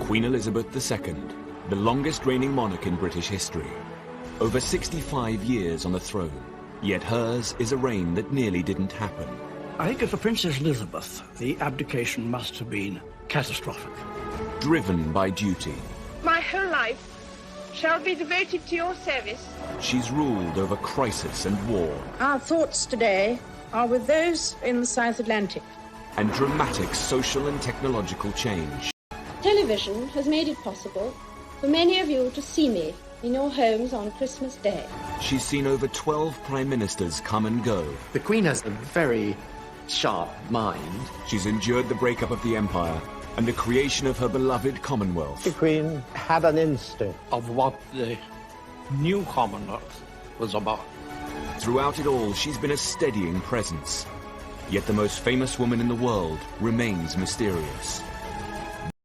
Queen Elizabeth II, the longest reigning monarch in British history. Over 65 years on the throne, yet hers is a reign that nearly didn't happen. I think for Princess Elizabeth, the abdication must have been catastrophic. Driven by duty, My whole life shall be devoted to your service. she's ruled over crisis and war Our thoughts today are with those in the South Atlantic. and dramatic social and technological change. Television has made it possible for many of you to see me in your homes on Christmas Day. She's seen over 12 prime ministers come and go. The Queen has a very sharp mind. She's endured the breakup of the empire and the creation of her beloved Commonwealth. The Queen had an instinct. Of what the new Commonwealth was about. Throughout it all, she's been a steadying presence. Yet the most famous woman in the world remains mysterious.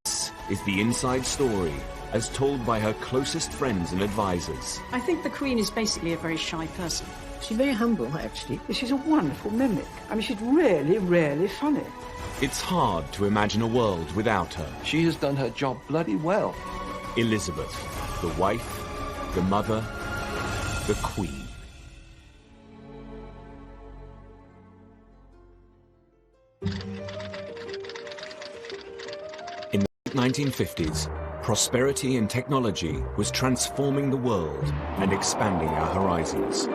This is the inside story, as told by her closest friends and advisors. I think the Queen is basically a very shy person. She's very humble, actually. She's a wonderful mimic. I mean, she's really, really funny. It's hard to imagine a world without her. She has done her job bloody well. Elizabeth, the wife, the mother, the Queen. In the 1950s, prosperity and technology was transforming the world and expanding our horizons.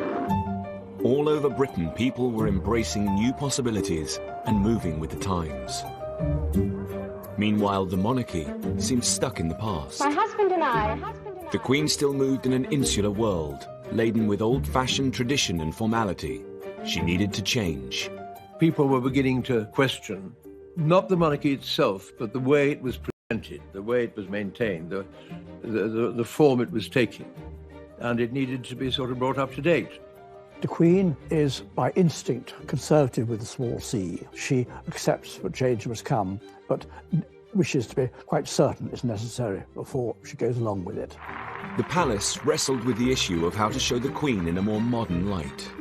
All over Britain, people were embracing new possibilities and moving with the times. Meanwhile, the monarchy seemed stuck in the past. My husband and I... The Queen still moved in an insular world, laden with old-fashioned tradition and formality. She needed to change. People were beginning to question not the monarchy itself, but the way it was presented, the way it was maintained, the form it was taking. And it needed to be sort of brought up to date. The Queen is, by instinct, conservative with a small c. She accepts that change must come, but wishes to be quite certain it's necessary before she goes along with it. The palace wrestled with the issue of how to show the Queen in a more modern light.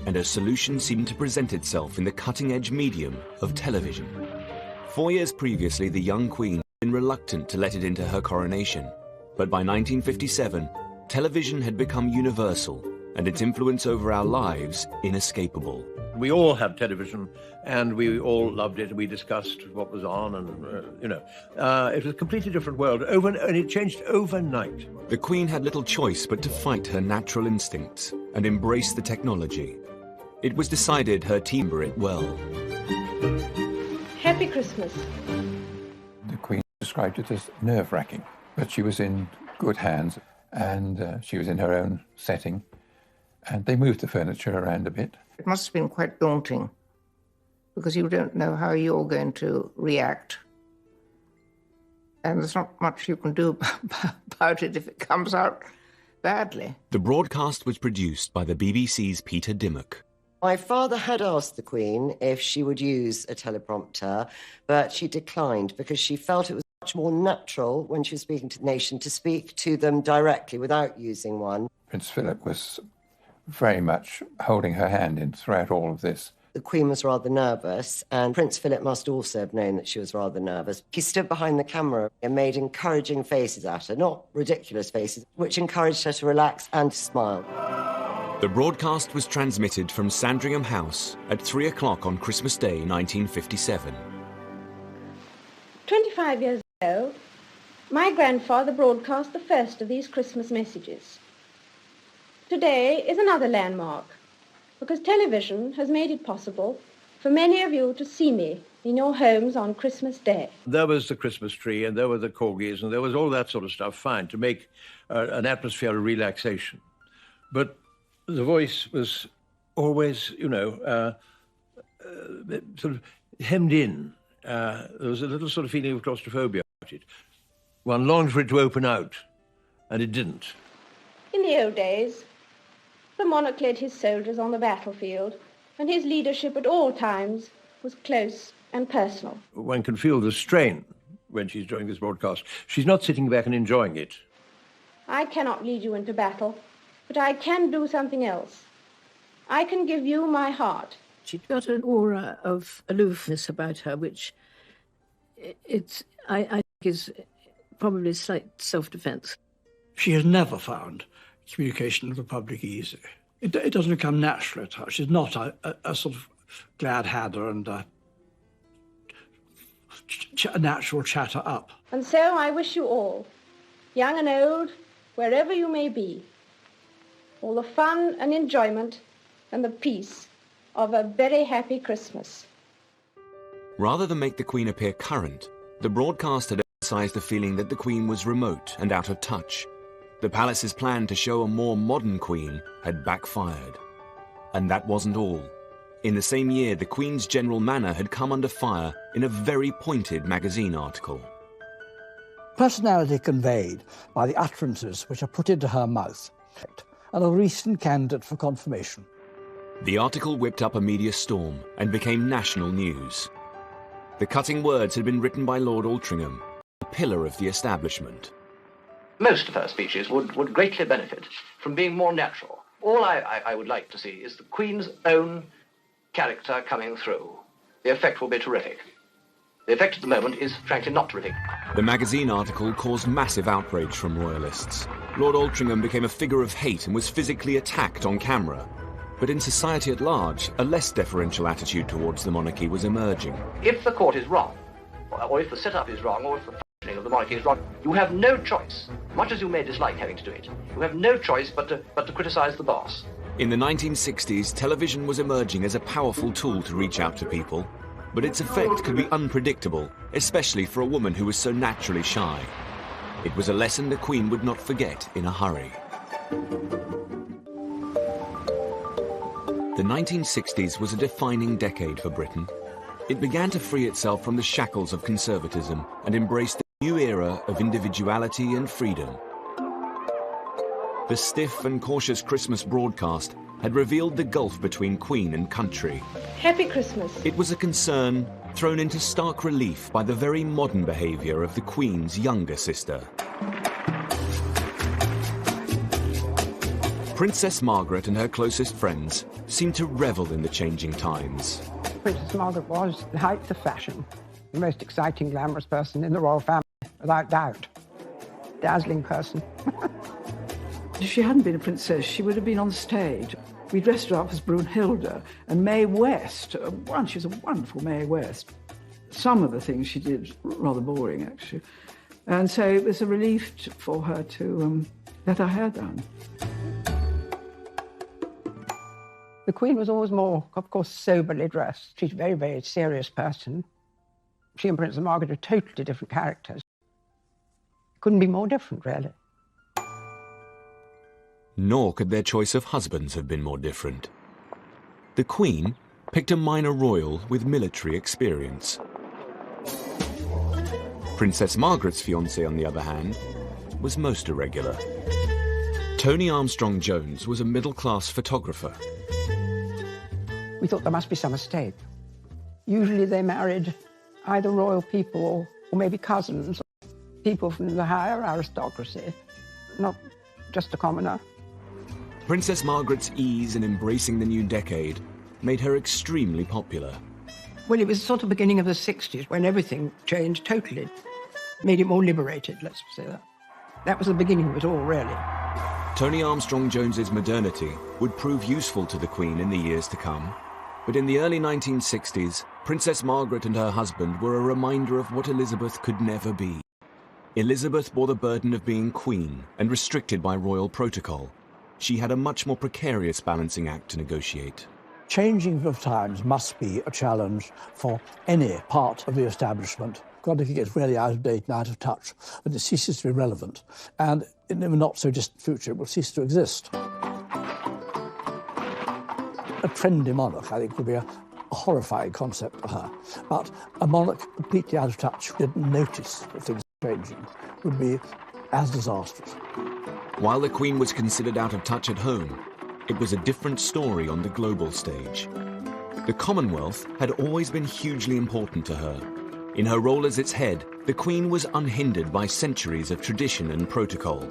And a solution seemed to present itself in the cutting-edge medium of television. 4 years previously, the young Queen had been reluctant to let it into her coronation. But by 1957, television had become universal, and its influence over our lives inescapable. We all had television, and we all loved it. We discussed what was on, and, it was a completely different world, and it changed overnight. The Queen had little choice but to fight her natural instincts and embrace the technology. It was decided her team were it well. Happy Christmas. The Queen described it as nerve-wracking, but she was in good hands, and she was in her own setting, and they moved the furniture around a bit. It must have been quite daunting, because you don't know how you're going to react. And there's not much you can do about it if it comes out badly. The broadcast was produced by the BBC's Peter Dimmock. My father had asked the Queen if she would use a teleprompter, but she declined because she felt it was much more natural when she was speaking to the nation to speak to them directly without using one. Prince Philip was very much holding her hand in throughout all of this. The Queen was rather nervous, and Prince Philip must also have known that she was rather nervous. He stood behind the camera and made encouraging faces at her, not ridiculous faces, which encouraged her to relax and to smile. The broadcast was transmitted from Sandringham House at 3 o'clock on Christmas Day, 1957. 25 years ago, my grandfather broadcast the first of these Christmas messages. Today is another landmark, because television has made it possible for many of you to see me in your homes on Christmas Day. There was the Christmas tree, and there were the corgis, and there was all that sort of stuff, fine, to make an atmosphere of relaxation. But the voice was always, sort of hemmed in. There was a little sort of feeling of claustrophobia about it. One longed for it to open out, and it didn't. In the old days, the monarch led his soldiers on the battlefield, and his leadership at all times was close and personal. One can feel the strain when she's doing this broadcast. She's not sitting back and enjoying it. I cannot lead you into battle, but I can do something else. I can give you my heart. She'd got an aura of aloofness about her, which I think is probably slight self-defence. She has never found communication with the public easy. It doesn't come naturally to her. She's not a sort of glad hadder and a natural chatter up. And so I wish you all, young and old, wherever you may be, all the fun and enjoyment and the peace of a very happy Christmas. Rather than make the Queen appear current, the broadcast had emphasized the feeling that the Queen was remote and out of touch. The palace's plan to show a more modern Queen had backfired. And that wasn't all. In the same year, the Queen's general manner had come under fire in a very pointed magazine article. Personality conveyed by the utterances which are put into her mouth, and a recent candidate for confirmation. The article whipped up a media storm and became national news. The cutting words had been written by Lord Altrincham, a pillar of the establishment. Most of her speeches would greatly benefit from being more natural. All I would like to see is the Queen's own character coming through. The effect will be terrific. The effect at the moment is, frankly, not terrific. The magazine article caused massive outrage from royalists. Lord Altrincham became a figure of hate and was physically attacked on camera. But in society at large, a less deferential attitude towards the monarchy was emerging. If the court is wrong, or if the setup is wrong, or if the functioning of the monarchy is wrong, you have no choice, much as you may dislike having to do it, you have no choice but to criticize the boss. In the 1960s, television was emerging as a powerful tool to reach out to people, but its effect could be unpredictable, especially for a woman who was so naturally shy. It was a lesson the Queen would not forget in a hurry. The 1960s was a defining decade for Britain. It began to free itself from the shackles of conservatism and embrace the new era of individuality and freedom. The stiff and cautious Christmas broadcast had revealed the gulf between Queen and country. Happy Christmas. It was a concern thrown into stark relief by the very modern behaviour of the Queen's younger sister. Princess Margaret and her closest friends seemed to revel in the changing times. Princess Margaret was the height of fashion, the most exciting, glamorous person in the royal family, without doubt. Dazzling person. If she hadn't been a princess, she would have been on stage. We dressed her up as Brunhilde and Mae West. She was a wonderful Mae West. Some of the things she did, rather boring, actually. And so it was a relief for her to let her hair down. The Queen was always more, of course, soberly dressed. She's a very, very serious person. She and Princess Margaret are totally different characters. Couldn't be more different, really. Nor could their choice of husbands have been more different. The Queen picked a minor royal with military experience. Princess Margaret's fiancé, on the other hand, was most irregular. Tony Armstrong-Jones was a middle-class photographer. We thought there must be some mistake. Usually they married either royal people or maybe cousins, people from the higher aristocracy, not just a commoner. Princess Margaret's ease in embracing the new decade made her extremely popular. Well, it was sort of beginning of the 60s when everything changed totally. Made it more liberated, let's say that. That was the beginning of it all, really. Tony Armstrong-Jones's modernity would prove useful to the Queen in the years to come. But in the early 1960s, Princess Margaret and her husband were a reminder of what Elizabeth could never be. Elizabeth bore the burden of being Queen and restricted by royal protocol. She had a much more precarious balancing act to negotiate. Changing of times must be a challenge for any part of the establishment. God, if it gets really out of date and out of touch, then it ceases to be relevant. And in the not so distant future, it will cease to exist. A trendy monarch, I think, would be a horrifying concept for her. But a monarch completely out of touch who didn't notice that things were changing would be as disastrous. While the Queen was considered out of touch at home, it was a different story on the global stage. The Commonwealth had always been hugely important to her. In her role as its head, the Queen was unhindered by centuries of tradition and protocol.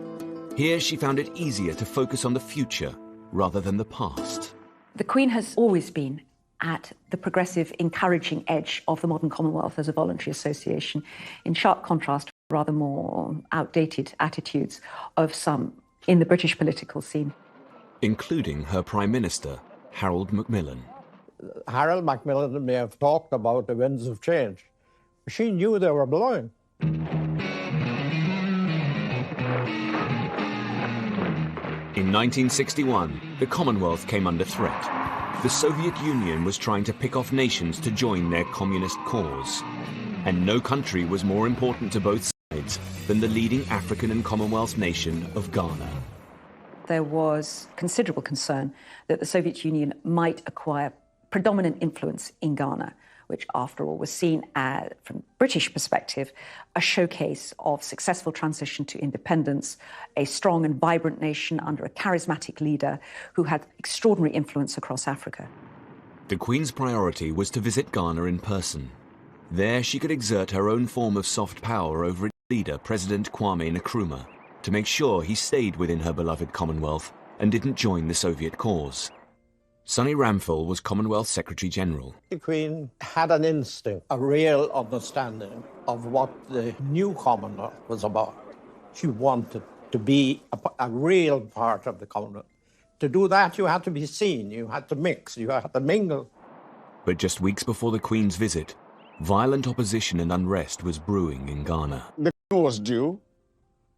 Here she found it easier to focus on the future rather than the past. The Queen has always been at the progressive, encouraging edge of the modern Commonwealth as a voluntary association, in sharp contrast rather more outdated attitudes of some in the British political scene. Including her Prime Minister, Harold Macmillan. Harold Macmillan may have talked about the winds of change. She knew they were blowing. In 1961, the Commonwealth came under threat. The Soviet Union was trying to pick off nations to join their communist cause. And no country was more important to both sides than the leading African and Commonwealth nation of Ghana. There was considerable concern that the Soviet Union might acquire predominant influence in Ghana, which, after all, was seen as, from British perspective, a showcase of successful transition to independence, a strong and vibrant nation under a charismatic leader who had extraordinary influence across Africa. The Queen's priority was to visit Ghana in person. There she could exert her own form of soft power over its leader, President Kwame Nkrumah, to make sure he stayed within her beloved Commonwealth and didn't join the Soviet cause. Sonny Ramphel was Commonwealth Secretary-General. The Queen had an instinct, a real understanding of what the new Commonwealth was about. She wanted to be a real part of the Commonwealth. To do that, you had to be seen, you had to mix, you had to mingle. But just weeks before the Queen's visit, violent opposition and unrest was brewing in Ghana. The Queen was due,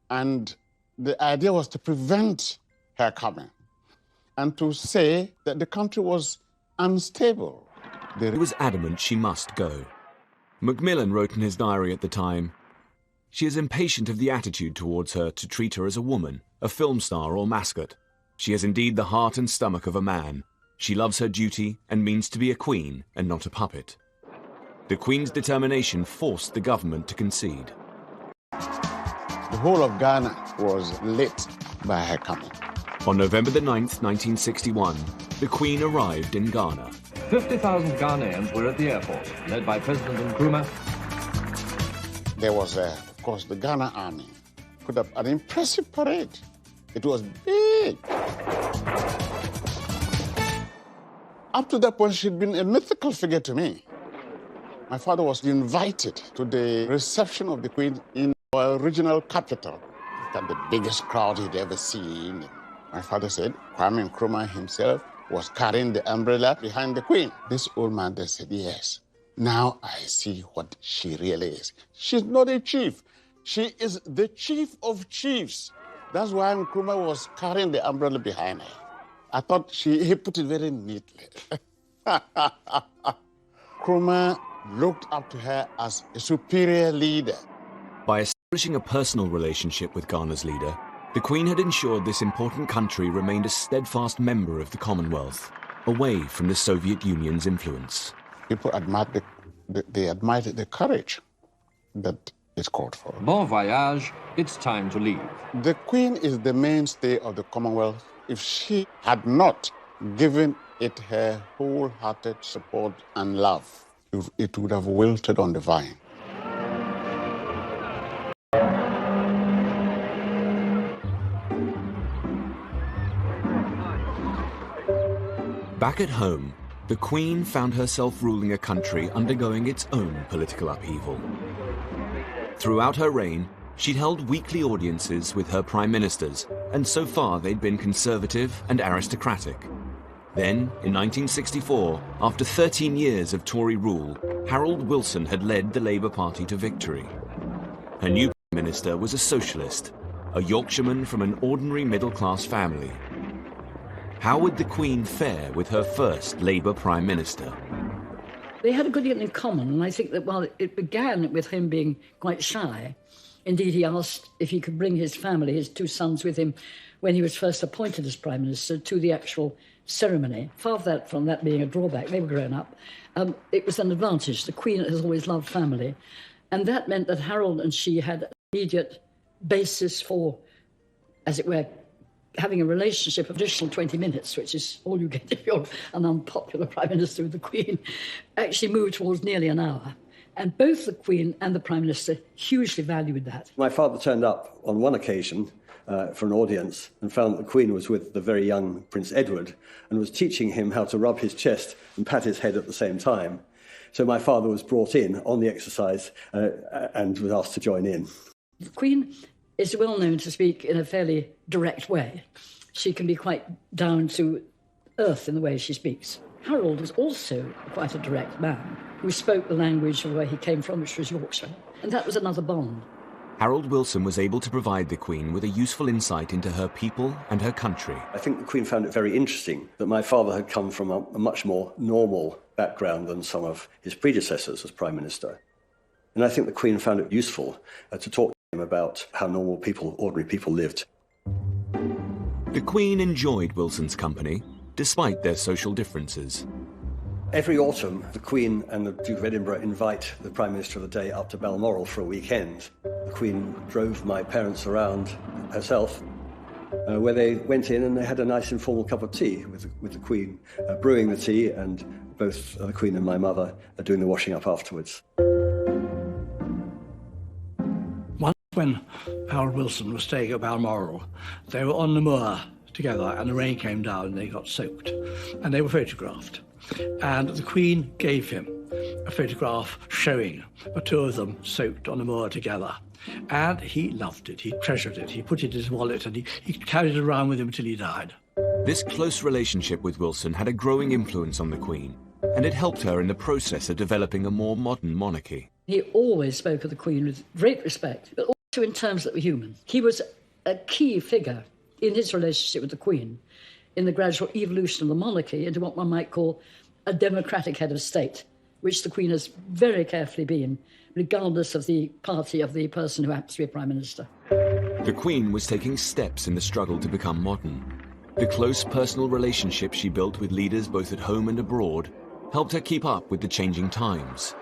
and the idea was to prevent her coming and to say that the country was unstable. He was adamant she must go. Macmillan wrote in his diary at the time, "She is impatient of the attitude towards her to treat her as a woman, a film star or mascot. She has indeed the heart and stomach of a man. She loves her duty and means to be a queen and not a puppet." The Queen's determination forced the government to concede. The whole of Ghana was lit by her coming. On November the 9th, 1961, the Queen arrived in Ghana. 50,000 Ghanaians were at the airport, led by President Nkrumah. There was, of course, the Ghana Army. Put up an impressive parade. It was big. Up to that point, she'd been a mythical figure to me. My father was invited to the reception of the Queen in our regional capital. It had the biggest crowd he'd ever seen. My father said Kwame Nkrumah himself was carrying the umbrella behind the Queen. This old man then said, yes, now I see what she really is. She's not a chief. She is the chief of chiefs. That's why Nkrumah was carrying the umbrella behind her. I thought he put it very neatly. Nkrumah looked up to her as a superior leader. By establishing a personal relationship with Ghana's leader, the Queen had ensured this important country remained a steadfast member of the Commonwealth, away from the Soviet Union's influence. People admired the courage that is called for. Bon voyage, it's time to leave. The Queen is the mainstay of the Commonwealth. If she had not given it her wholehearted support and love, it would have wilted on the vine. Back at home, the Queen found herself ruling a country undergoing its own political upheaval. Throughout her reign, she'd held weekly audiences with her prime ministers, and so far they'd been conservative and aristocratic. Then, in 1964, after 13 years of Tory rule, Harold Wilson had led the Labour Party to victory. Her new prime minister was a socialist, a Yorkshireman from an ordinary middle-class family. How would the Queen fare with her first Labour Prime Minister? They had a good deal in common, and I think that while it began with him being quite shy, indeed he asked if he could bring his family, his two sons, with him when he was first appointed as Prime Minister to the actual ceremony. Far from that being a drawback, they were grown up. It was an advantage. The Queen has always loved family, and that meant that Harold and she had an immediate basis for, as it were, having a relationship of additional 20 minutes, which is all you get if you're an unpopular Prime Minister with the Queen, actually moved towards nearly an hour. And both the Queen and the Prime Minister hugely valued that. My father turned up on one occasion for an audience and found that the Queen was with the very young Prince Edward and was teaching him how to rub his chest and pat his head at the same time. So my father was brought in on the exercise and was asked to join in. The Queen is well known to speak in a fairly direct way. She can be quite down to earth in the way she speaks. Harold was also quite a direct man who spoke the language of where he came from, which was Yorkshire. And that was another bond. Harold Wilson was able to provide the Queen with a useful insight into her people and her country. I think the Queen found it very interesting that my father had come from a much more normal background than some of his predecessors as Prime Minister. And I think the Queen found it useful to talk to him about how normal people, ordinary people lived. The Queen enjoyed Wilson's company, despite their social differences. Every autumn, the Queen and the Duke of Edinburgh invite the Prime Minister of the day up to Balmoral for a weekend. The Queen drove my parents around herself, where they went in and they had a nice informal cup of tea with the Queen, brewing the tea, and both the Queen and my mother doing the washing up afterwards. Once when Harold Wilson was staying at Balmoral, they were on the moor together and the rain came down and they got soaked and they were photographed. And the Queen gave him a photograph showing the two of them soaked on the moor together. And he loved it, he treasured it, he put it in his wallet and he carried it around with him until he died. This close relationship with Wilson had a growing influence on the Queen, and it helped her in the process of developing a more modern monarchy. He always spoke of the Queen with great respect, but also in terms that were human. He was a key figure in his relationship with the Queen in the gradual evolution of the monarchy into what one might call a democratic head of state, which the Queen has very carefully been, regardless of the party of the person who happens to be Prime Minister. The Queen was taking steps in the struggle to become modern. The close personal relationship she built with leaders both at home and abroad helped her keep up with the changing times.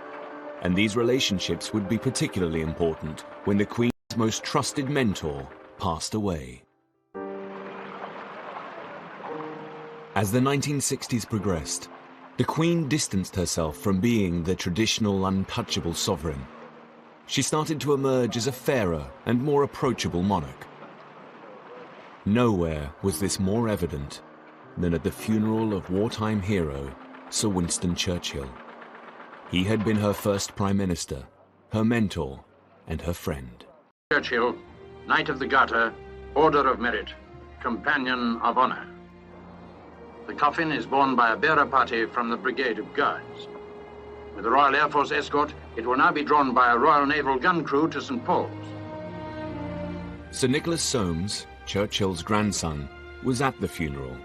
And these relationships would be particularly important when the Queen's most trusted mentor passed away. As the 1960s progressed, the Queen distanced herself from being the traditional untouchable sovereign. She started to emerge as a fairer and more approachable monarch. Nowhere was this more evident than at the funeral of wartime hero Sir Winston Churchill. He had been her first Prime Minister, her mentor, and her friend. Churchill, Knight of the Garter, Order of Merit, Companion of Honor. The coffin is borne by a bearer party from the Brigade of Guards. With the Royal Air Force escort, it will now be drawn by a Royal Naval gun crew to St. Paul's. Sir Nicholas Soames, Churchill's grandson, was at the funeral.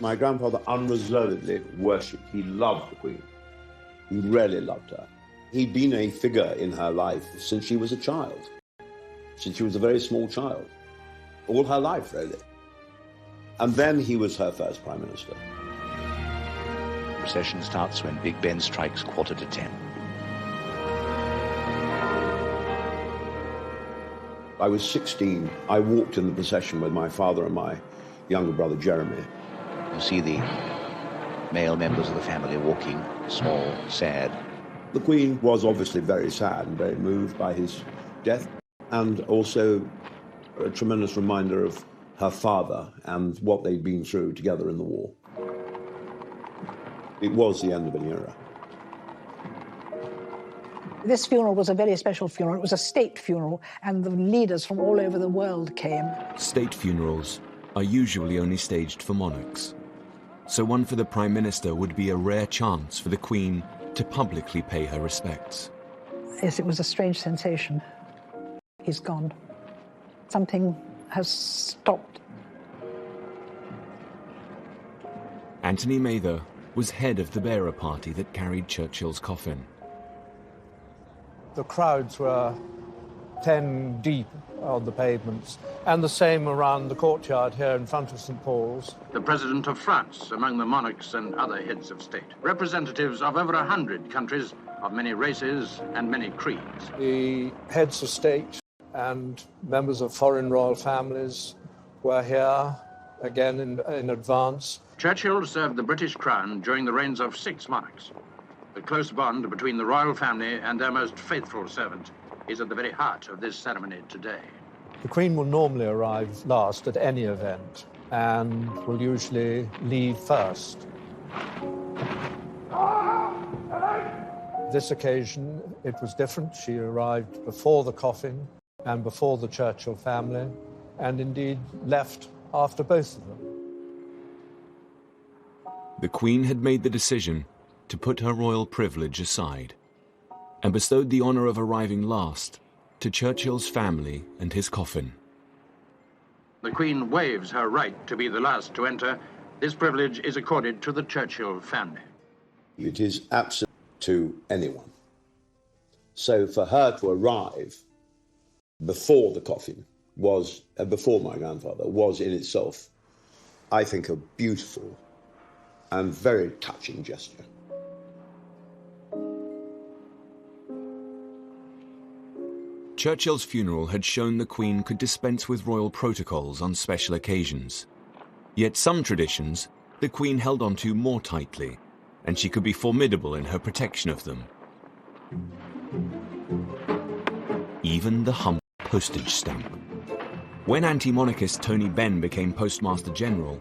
My grandfather unreservedly worshipped. He loved the Queen. He really loved her. He'd been a figure in her life since she was a child, since she was a very small child, all her life, really. And then he was her first Prime Minister. The procession starts when Big Ben strikes 10:15. I was 16. I walked in the procession with my father and my younger brother, Jeremy. You see the male members of the family walking, small, sad. The Queen was obviously very sad and very moved by his death, and also a tremendous reminder of her father and what they'd been through together in the war. It was the end of an era. This funeral was a very special funeral. It was a state funeral, and the leaders from all over the world came. State funerals are usually only staged for monarchs, so one for the Prime Minister would be a rare chance for the Queen to publicly pay her respects. Yes, it was a strange sensation. He's gone. Something has stopped. Anthony Mather was head of the bearer party that carried Churchill's coffin. The crowds were 10 deep on the pavements, and the same around the courtyard here in front of St. Paul's. The President of France among the monarchs and other heads of state. Representatives of over 100 countries, of many races and many creeds. The heads of state and members of foreign royal families were here, again in advance. Churchill served the British Crown during the reigns of 6 monarchs. The close bond between the royal family and their most faithful servant is at the very heart of this ceremony today. The Queen will normally arrive last at any event and will usually leave first. This occasion, it was different. She arrived before the coffin and before the Churchill family, and indeed left after both of them. The Queen had made the decision to put her royal privilege aside and bestowed the honour of arriving last to Churchill's family and his coffin. The Queen waives her right to be the last to enter. This privilege is accorded to the Churchill family. It is absolute to anyone. So for her to arrive before the coffin was, before my grandfather, was in itself, I think, a beautiful and very touching gesture. Churchill's funeral had shown the Queen could dispense with royal protocols on special occasions. Yet some traditions the Queen held on to more tightly, and she could be formidable in her protection of them. Even the humble postage stamp. When anti-monarchist Tony Benn became Postmaster General,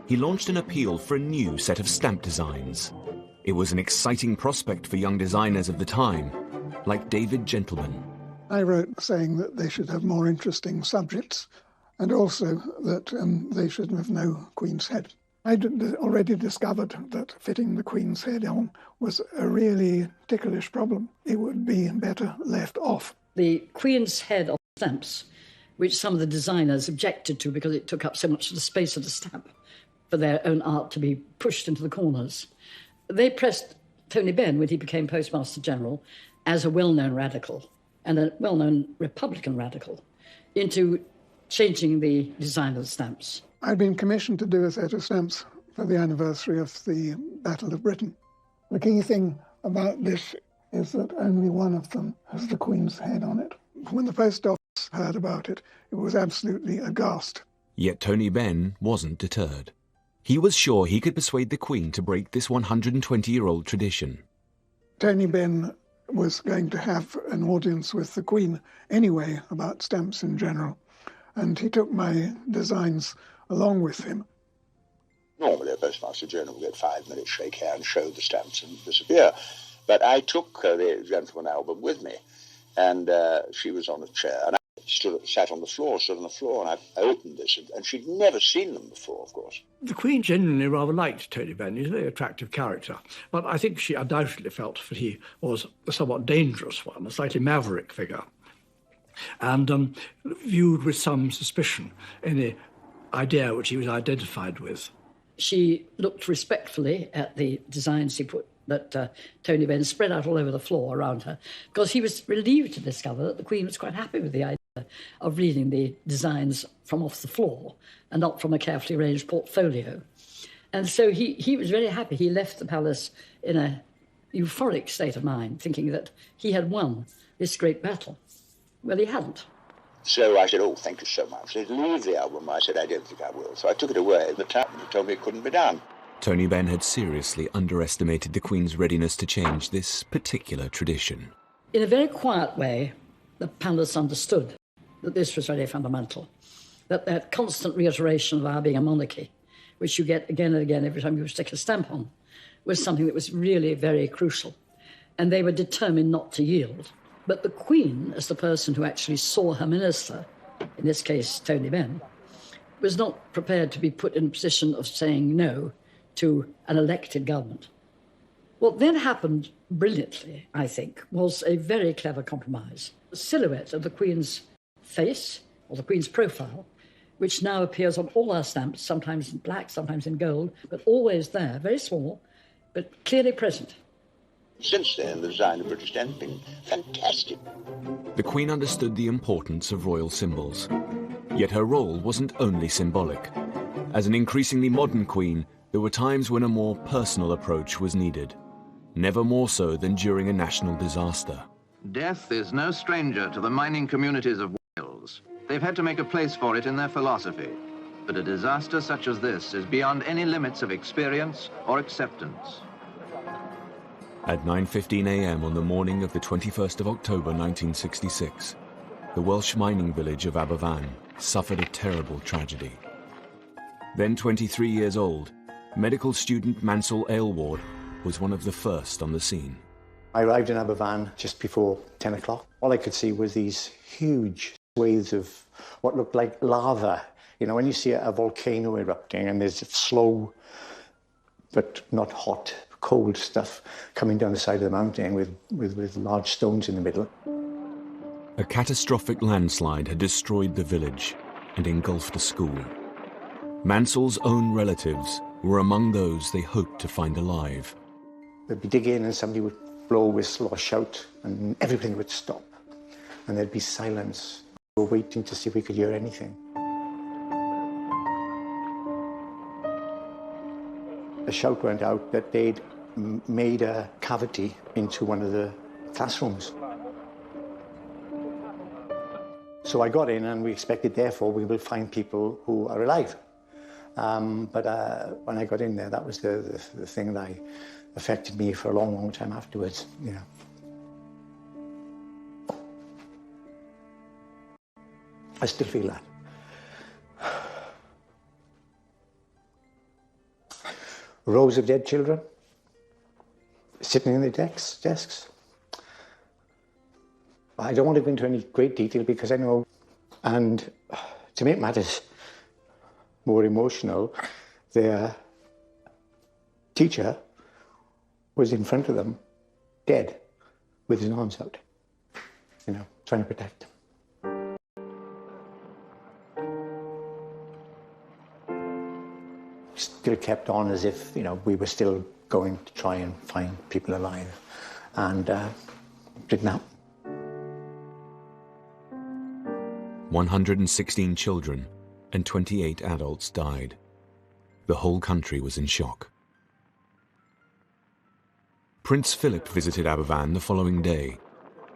he launched an appeal for a new set of stamp designs. It was an exciting prospect for young designers of the time, like David Gentleman. I wrote saying that they should have more interesting subjects and also that they should have no Queen's head. I'd already discovered that fitting the Queen's head on was a really ticklish problem. It would be better left off. The Queen's head on stamps, which some of the designers objected to because it took up so much of the space of the stamp for their own art to be pushed into the corners. They pressed Tony Benn, when he became Postmaster General, as a well-known radical and a well-known Republican radical, into changing the design of the stamps. I'd been commissioned to do a set of stamps for the anniversary of the Battle of Britain. The key thing about this is that only one of them has the Queen's head on it. When the post office heard about it, it was absolutely aghast. Yet Tony Benn wasn't deterred. He was sure he could persuade the Queen to break this 120-year-old tradition. Tony Benn was going to have an audience with the Queen anyway about stamps in general, and he took my designs along with him. Normally a Postmaster General will get 5 minutes, shake hands, show the stamps and disappear. But I took the Gentleman album with me, and she was on a chair, and I sat on the floor, and I opened this, and she'd never seen them before, of course. The Queen genuinely rather liked Tony Benn. He's a very attractive character, but I think she undoubtedly felt that he was a somewhat dangerous one, a slightly maverick figure, and viewed with some suspicion any idea which he was identified with. She looked respectfully at the designs he put that Tony Benn spread out all over the floor around her, because he was relieved to discover that the Queen was quite happy with the idea of reading the designs from off the floor and not from a carefully arranged portfolio. And so he was very happy. He left the palace in a euphoric state of mind, thinking that he had won this great battle. Well, he hadn't. So I said, oh, thank you so much. They leave the album. I said, I don't think I will. So I took it away. The chaplain told me it couldn't be done. Tony Benn had seriously underestimated the Queen's readiness to change this particular tradition. In a very quiet way, the palace understood that this was very fundamental, that constant reiteration of our being a monarchy, which you get again and again every time you stick a stamp on, was something that was really very crucial. And they were determined not to yield. But the Queen, as the person who actually saw her minister, in this case Tony Benn, was not prepared to be put in a position of saying no to an elected government. What then happened brilliantly, I think, was a very clever compromise. The silhouette of the Queen's face, or the Queen's profile, which now appears on all our stamps, sometimes in black, sometimes in gold, but always there, very small, but clearly present. Since then, the design of British stamps has been fantastic. The Queen understood the importance of royal symbols. Yet her role wasn't only symbolic. As an increasingly modern Queen, there were times when a more personal approach was needed. Never more so than during a national disaster. Death is no stranger to the mining communities of Wales. They've had to make a place for it in their philosophy. But a disaster such as this is beyond any limits of experience or acceptance. At 9:15 a.m. on the morning of the 21st of October 1966, the Welsh mining village of Aberfan suffered a terrible tragedy. Then 23 years old, medical student Mansell Aylward was one of the first on the scene. I arrived in Aberfan just before 10 o'clock. All I could see was these huge waves of what looked like lava. You know, when you see a volcano erupting and there's slow but not hot, cold stuff coming down the side of the mountain with large stones in the middle. A catastrophic landslide had destroyed the village and engulfed a school. Mansell's own relatives were among those they hoped to find alive. They'd be digging and somebody would blow a whistle or shout and everything would stop. And there'd be silence. We were waiting to see if we could hear anything. A shout went out that they'd made a cavity into one of the classrooms. So I got in and we expected, therefore, we will find people who are alive. But when I got in there, that was the thing that affected me for a long, long time afterwards, you know. I still feel that. Rows of dead children sitting in the desks. I don't want to go into any great detail because I know, and to make matters more emotional, their teacher was in front of them, dead, with his arms out, you know, trying to protect them. Still kept on as if, you know, we were still going to try and find people alive, and didn't happen. 116 children and 28 adults died. The whole country was in shock. Prince Philip visited Aberfan the following day,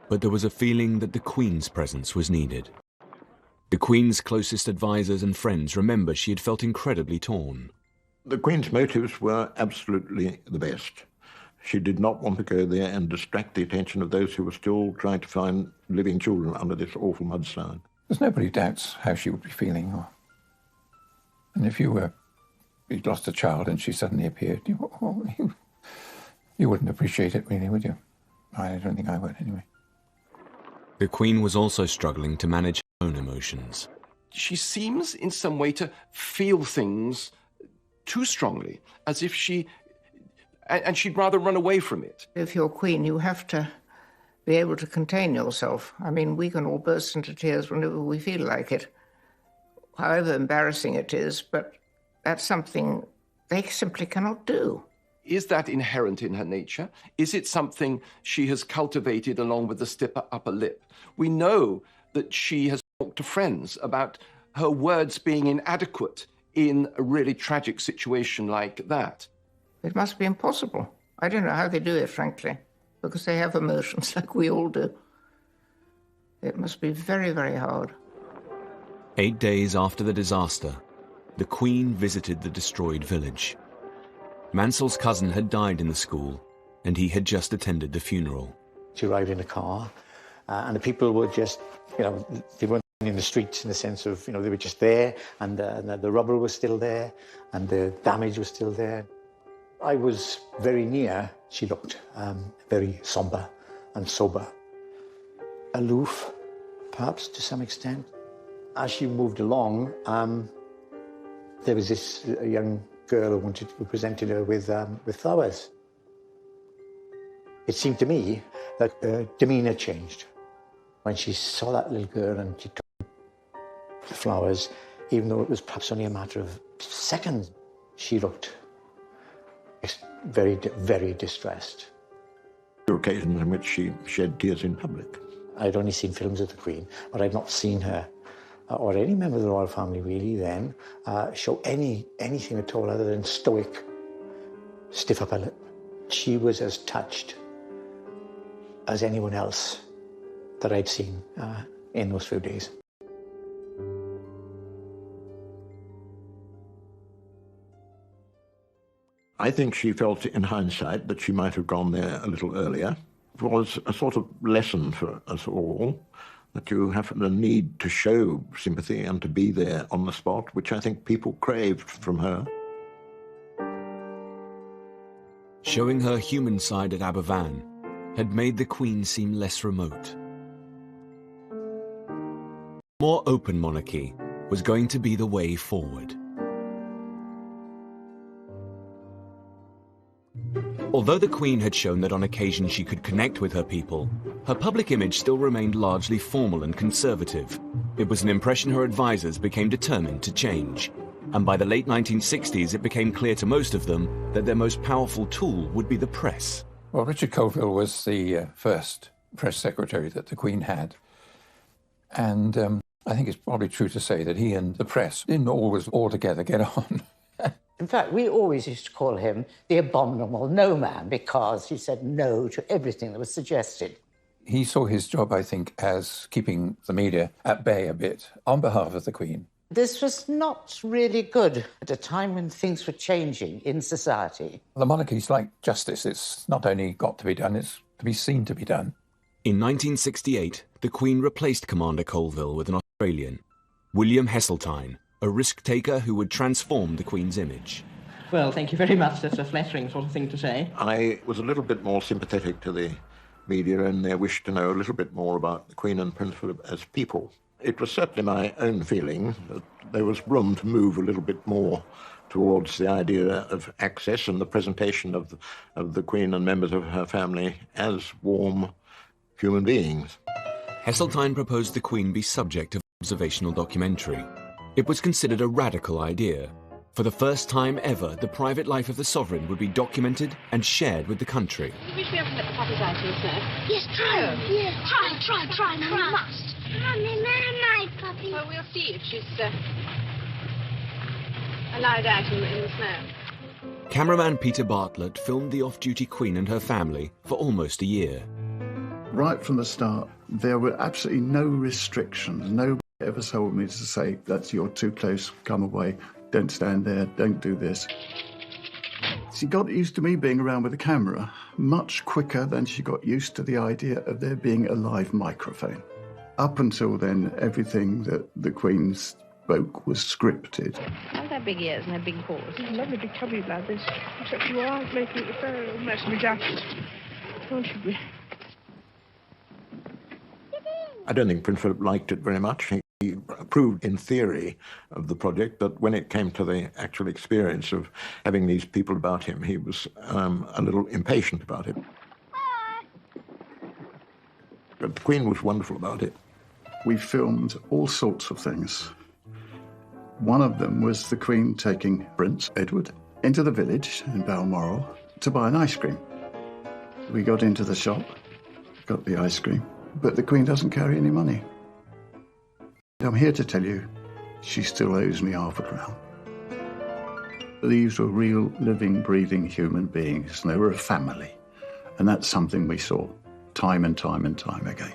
but there was a feeling that the Queen's presence was needed. The Queen's closest advisors and friends remember she had felt incredibly torn. The Queen's motives were absolutely the best. She did not want to go there and distract the attention of those who were still trying to find living children under this awful mudslide. There's nobody doubts how she would be feeling. And if you'd lost a child and she suddenly appeared, you wouldn't appreciate it really, would you? I don't think I would, anyway. The Queen was also struggling to manage her own emotions. She seems in some way to feel things too strongly, as if and she'd rather run away from it. If you're Queen, you have to be able to contain yourself. I mean, we can all burst into tears whenever we feel like it, however embarrassing it is, but that's something they simply cannot do. Is that inherent in her nature? Is it something she has cultivated along with the stiff upper lip? We know that she has talked to friends about her words being inadequate in a really tragic situation like that. It must be impossible. I don't know how they do it, frankly, because they have emotions like we all do. It must be very, very hard. 8 days after the disaster, the Queen visited the destroyed village. Mansell's cousin had died in the school, and he had just attended the funeral. She arrived in a car, and the people were just, you know, they weren't in the streets in the sense of, you know, they were just there, and the rubble was still there, and the damage was still there. I was very near. She looked very somber and sober. Aloof, perhaps, to some extent. As she moved along, there was this young girl who presented her with flowers. It seemed to me that her demeanour changed. When she saw that little girl and she took the flowers, even though it was perhaps only a matter of seconds, she looked very, very distressed. There were occasions in which she shed tears in public. I'd only seen films of the Queen, but I'd not seen her, or any member of the royal family really then, show anything at all other than stoic, stiff upper lip. She was as touched as anyone else that I'd seen in those few days. I think she felt in hindsight that she might have gone there a little earlier. It was a sort of lesson for us all, that you have the need to show sympathy and to be there on the spot, which I think people craved from her. Showing her human side at Aberfan had made the Queen seem less remote. more open monarchy was going to be the way forward. Although the Queen had shown that on occasion she could connect with her people, her public image still remained largely formal and conservative. It was an impression her advisors became determined to change. And by the late 1960s, it became clear to most of them that their most powerful tool would be the press. Well, Richard Colville was the first press secretary that the Queen had. And I think it's probably true to say that he and the press didn't always altogether get on. In fact, we always used to call him the abominable no man because he said no to everything that was suggested. He saw his job, I think, as keeping the media at bay a bit on behalf of the Queen. This was not really good at a time when things were changing in society. The monarchy's like justice. It's not only got to be done, it's to be seen to be done. In 1968, the Queen replaced Commander Colville with an Australian, William Heseltine, a risk-taker who would transform the Queen's image. Well, thank you very much. That's a flattering sort of thing to say. I was a little bit more sympathetic to the media and their wish to know a little bit more about the Queen and Prince Philip as people. It was certainly my own feeling that there was room to move a little bit more towards the idea of access and the presentation of the Queen and members of her family as warm human beings. Heseltine proposed the Queen be subject of observational documentary. It was considered a radical idea. For the first time ever, the private life of the sovereign would be documented and shared with the country. You wish we haven't let the puppies out here, sir? Yes, try. Yes, try. No, we must. Mummy, my puppy. Well, we'll see if she's allowed out in the snow. Cameraman Peter Bartlett filmed the off-duty Queen and her family for almost a year. Right from the start, there were absolutely no restrictions. Nobody ever told me to say, you're too close, come away, don't stand there, don't do this. She got used to me being around with a camera much quicker than she got used to the idea of there being a live microphone. Up until then, everything that the Queen spoke was scripted. How's their big ears and their big paws? He's a lovely big tubby lad, this. Except you aren't making it very much of a jacket. Can't you be? I don't think Prince Philip liked it very much. He approved in theory of the project, but when it came to the actual experience of having these people about him, he was a little impatient about it. But the Queen was wonderful about it. We filmed all sorts of things. One of them was the Queen taking Prince Edward into the village in Balmoral to buy an ice cream. We got into the shop, got the ice cream, but the Queen doesn't carry any money. I'm here to tell you, she still owes me £5. These were real, living, breathing human beings, and they were a family. And that's something we saw time and time and time again.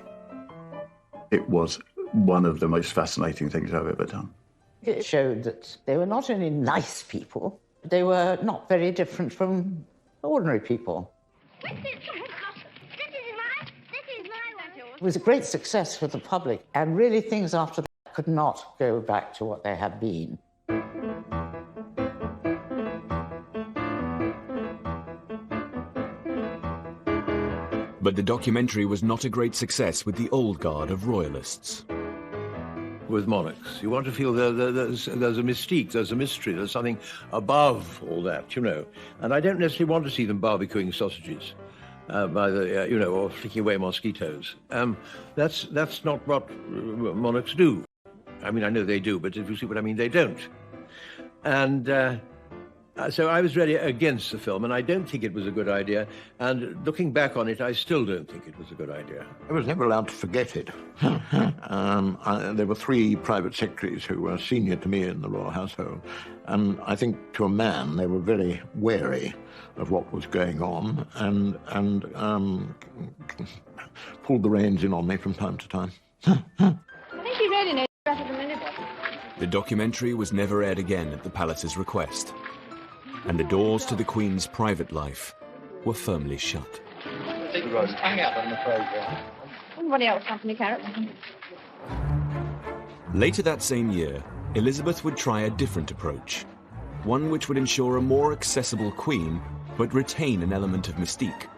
It was one of the most fascinating things I've ever done. It showed that they were not only nice people, they were not very different from ordinary people. It was a great success for the public, and really things after that could not go back to what they had been. But the documentary was not a great success with the old guard of royalists. With monarchs, you want to feel there's a mystique, there's a mystery, there's something above all that, you know. And I don't necessarily want to see them barbecuing sausages. Or flicking away mosquitoes. That's not what monarchs do. I mean, I know they do, but if you see what I mean, they don't. And so I was really against the film, and I don't think it was a good idea. And looking back on it, I still don't think it was a good idea. I was never allowed to forget it. There were 3 private secretaries who were senior to me in the royal household, and I think to a man they were very wary of what was going on and pulled the reins in on me from time to time. I think she really knows better than anybody. The documentary was never aired again at the palace's request, and the doors to the Queen's private life were firmly shut. Hang out on the programme. Anybody else have any carrots? Later that same year, Elizabeth would try a different approach, one which would ensure a more accessible Queen but retain an element of mystique,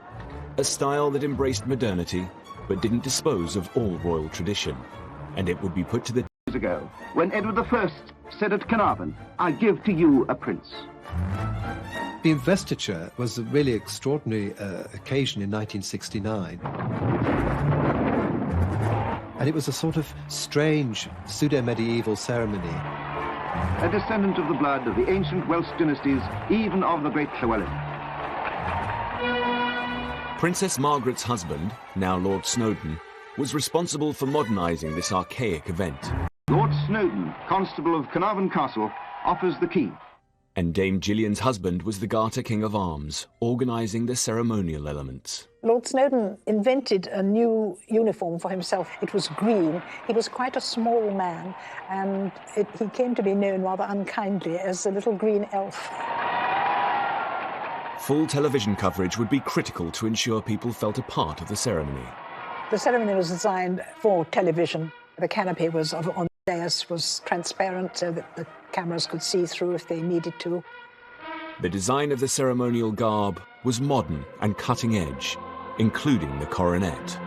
a style that embraced modernity but didn't dispose of all royal tradition, and it would be put to the years ago, when Edward I said at Carnarvon, "I give to you a prince." The investiture was a really extraordinary occasion in 1969. And it was a sort of strange pseudo-medieval ceremony. A descendant of the blood of the ancient Welsh dynasties, even of the great Llywelyn. Princess Margaret's husband, now Lord Snowdon, was responsible for modernising this archaic event. Lord Snowdon, Constable of Carnarvon Castle, offers the key. And Dame Gillian's husband was the Garter King of Arms, organising the ceremonial elements. Lord Snowdon invented a new uniform for himself. It was green. He was quite a small man, and he came to be known rather unkindly as the little green elf. Full television coverage would be critical to ensure people felt a part of the ceremony. The ceremony was designed for television. The canopy was on the dais was transparent so that the cameras could see through if they needed to. The design of the ceremonial garb was modern and cutting edge, including the coronet.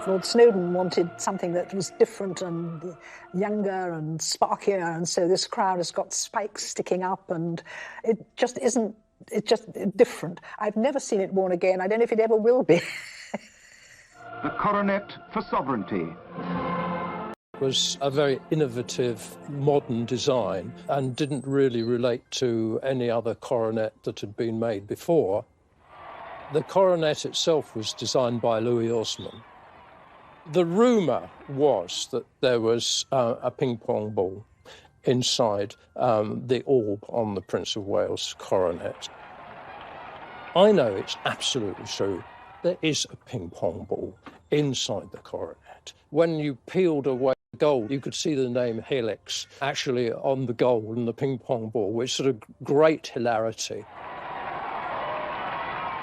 Lord Snowdon wanted something that was different and younger and sparkier, and so this crown has got spikes sticking up, and it just isn't, it's just different. I've never seen it worn again. I don't know if it ever will be. The coronet for sovereignty. Was a very innovative, modern design and didn't really relate to any other coronet that had been made before. The coronet itself was designed by Louis Osman. The rumour was that there was a ping-pong ball inside the orb on the Prince of Wales coronet. I know it's absolutely true. There is a ping-pong ball inside the coronet. When you peeled away the gold, you could see the name Helix actually on the gold and the ping-pong ball, which sort of great hilarity.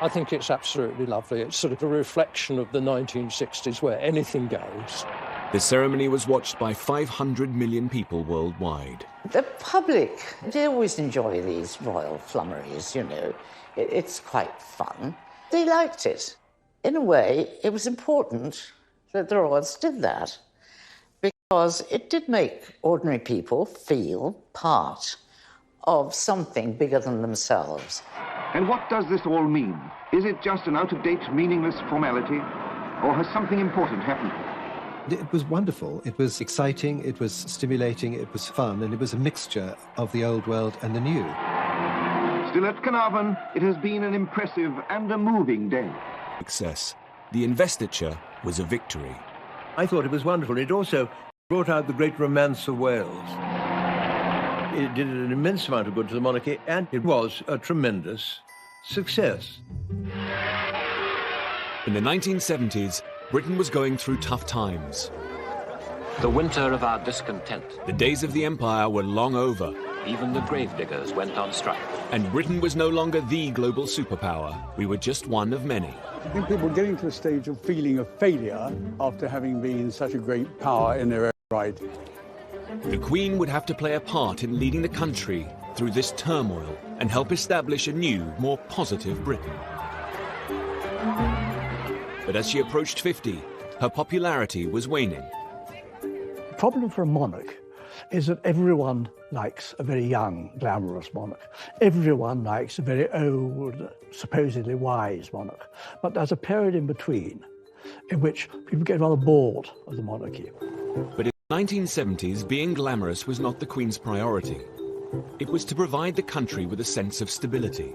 I think it's absolutely lovely. It's sort of a reflection of the 1960s where anything goes. The ceremony was watched by 500 million people worldwide. The public, they always enjoy these royal flummeries, you know. It's quite fun. They liked it. In a way, it was important that the royals did that because it did make ordinary people feel part of something bigger than themselves. And what does this all mean? Is it just an out-of-date, meaningless formality, or has something important happened? It was wonderful. It was exciting, it was stimulating, it was fun, and it was a mixture of the old world and the new. Still at Carnarvon, it has been an impressive and a moving day. Success. The investiture was a victory. I thought it was wonderful. It also brought out the great romance of Wales. It did an immense amount of good to the monarchy, and it was a tremendous success. In the 1970s, Britain was going through tough times. The winter of our discontent. The days of the empire were long over. Even the gravediggers went on strike. And Britain was no longer the global superpower. We were just one of many. I think people were getting to a stage of feeling a failure after having been such a great power in their own right. The Queen would have to play a part in leading the country through this turmoil and help establish a new, more positive Britain. But as she approached 50, her popularity was waning. The problem for a monarch is that everyone likes a very young, glamorous monarch. Everyone likes a very old, supposedly wise monarch. But there's a period in between in which people get rather bored of the monarchy. But in the 1970s, being glamorous was not the Queen's priority. It was to provide the country with a sense of stability.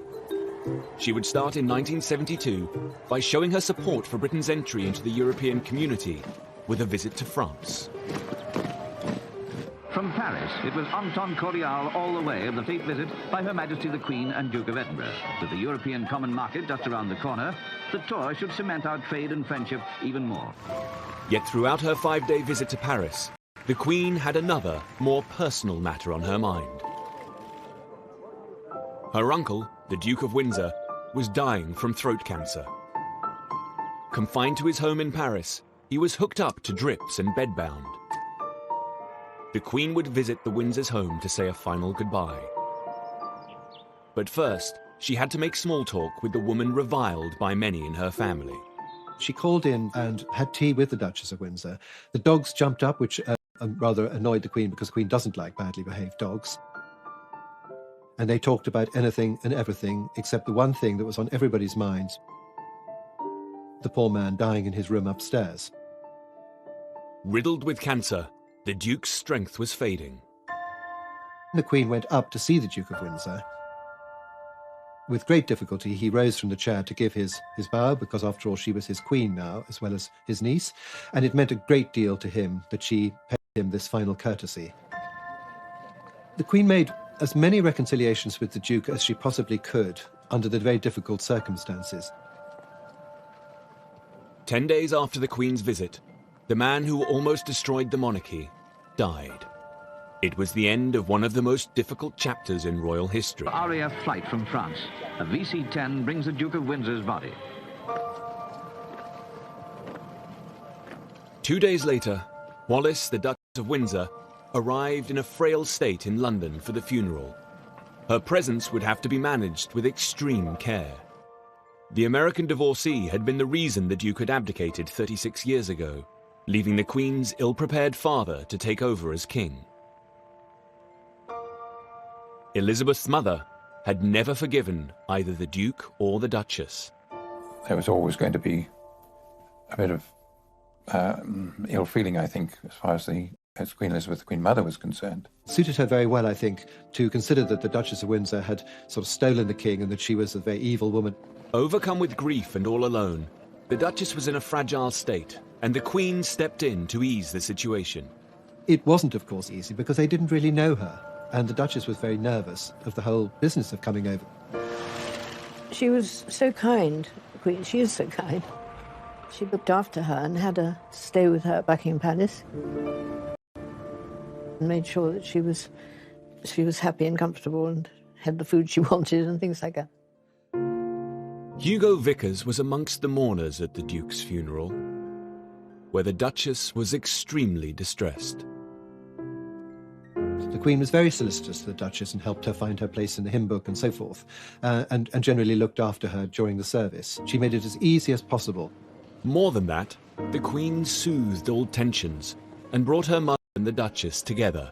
She would start in 1972 by showing her support for Britain's entry into the European community with a visit to France. From Paris, it was Anton Corial all the way of the state visit by Her Majesty the Queen and Duke of Edinburgh. With the European Common Market just around the corner, the tour should cement our trade and friendship even more. Yet throughout her 5-day visit to Paris, the Queen had another, more personal matter on her mind. Her uncle, the Duke of Windsor, was dying from throat cancer. Confined to his home in Paris, he was hooked up to drips and bedbound. The Queen would visit the Windsors' home to say a final goodbye. But first, she had to make small talk with the woman reviled by many in her family. She called in and had tea with the Duchess of Windsor. The dogs jumped up, which rather annoyed the Queen because the Queen doesn't like badly behaved dogs. And they talked about anything and everything except the one thing that was on everybody's minds: the poor man dying in his room upstairs. Riddled with cancer, the Duke's strength was fading. The Queen went up to see the Duke of Windsor. With great difficulty, he rose from the chair to give his bow, because after all, she was his queen now, as well as his niece, and it meant a great deal to him that she paid him this final courtesy. The Queen made as many reconciliations with the Duke as she possibly could under the very difficult circumstances. 10 days after the Queen's visit, the man who almost destroyed the monarchy died. It was the end of one of the most difficult chapters in royal history. RAF flight from France. A VC-10 brings the Duke of Windsor's body. 2 days later, Wallis, the Duchess of Windsor, arrived in a frail state in London for the funeral. Her presence would have to be managed with extreme care. The American divorcee had been the reason the Duke had abdicated 36 years ago, leaving the Queen's ill-prepared father to take over as king. Elizabeth's mother had never forgiven either the Duke or the Duchess. There was always going to be a bit of ill feeling, I think, as Queen Elizabeth, the Queen Mother, was concerned. Suited her very well, I think, to consider that the Duchess of Windsor had sort of stolen the king and that she was a very evil woman. Overcome with grief and all alone, the Duchess was in a fragile state, and the Queen stepped in to ease the situation. It wasn't, of course, easy because they didn't really know her. And the Duchess was very nervous of the whole business of coming over. She was so kind, the Queen. She is so kind. She looked after her and had her stay with her at Buckingham Palace. And made sure that she was happy and comfortable and had the food she wanted and things like that. Hugo Vickers was amongst the mourners at the Duke's funeral, where the Duchess was extremely distressed. The Queen was very solicitous to the Duchess and helped her find her place in the hymn book and so forth, and generally looked after her during the service. She made it as easy as possible. More than that, the Queen soothed all tensions and brought her mother and the Duchess together.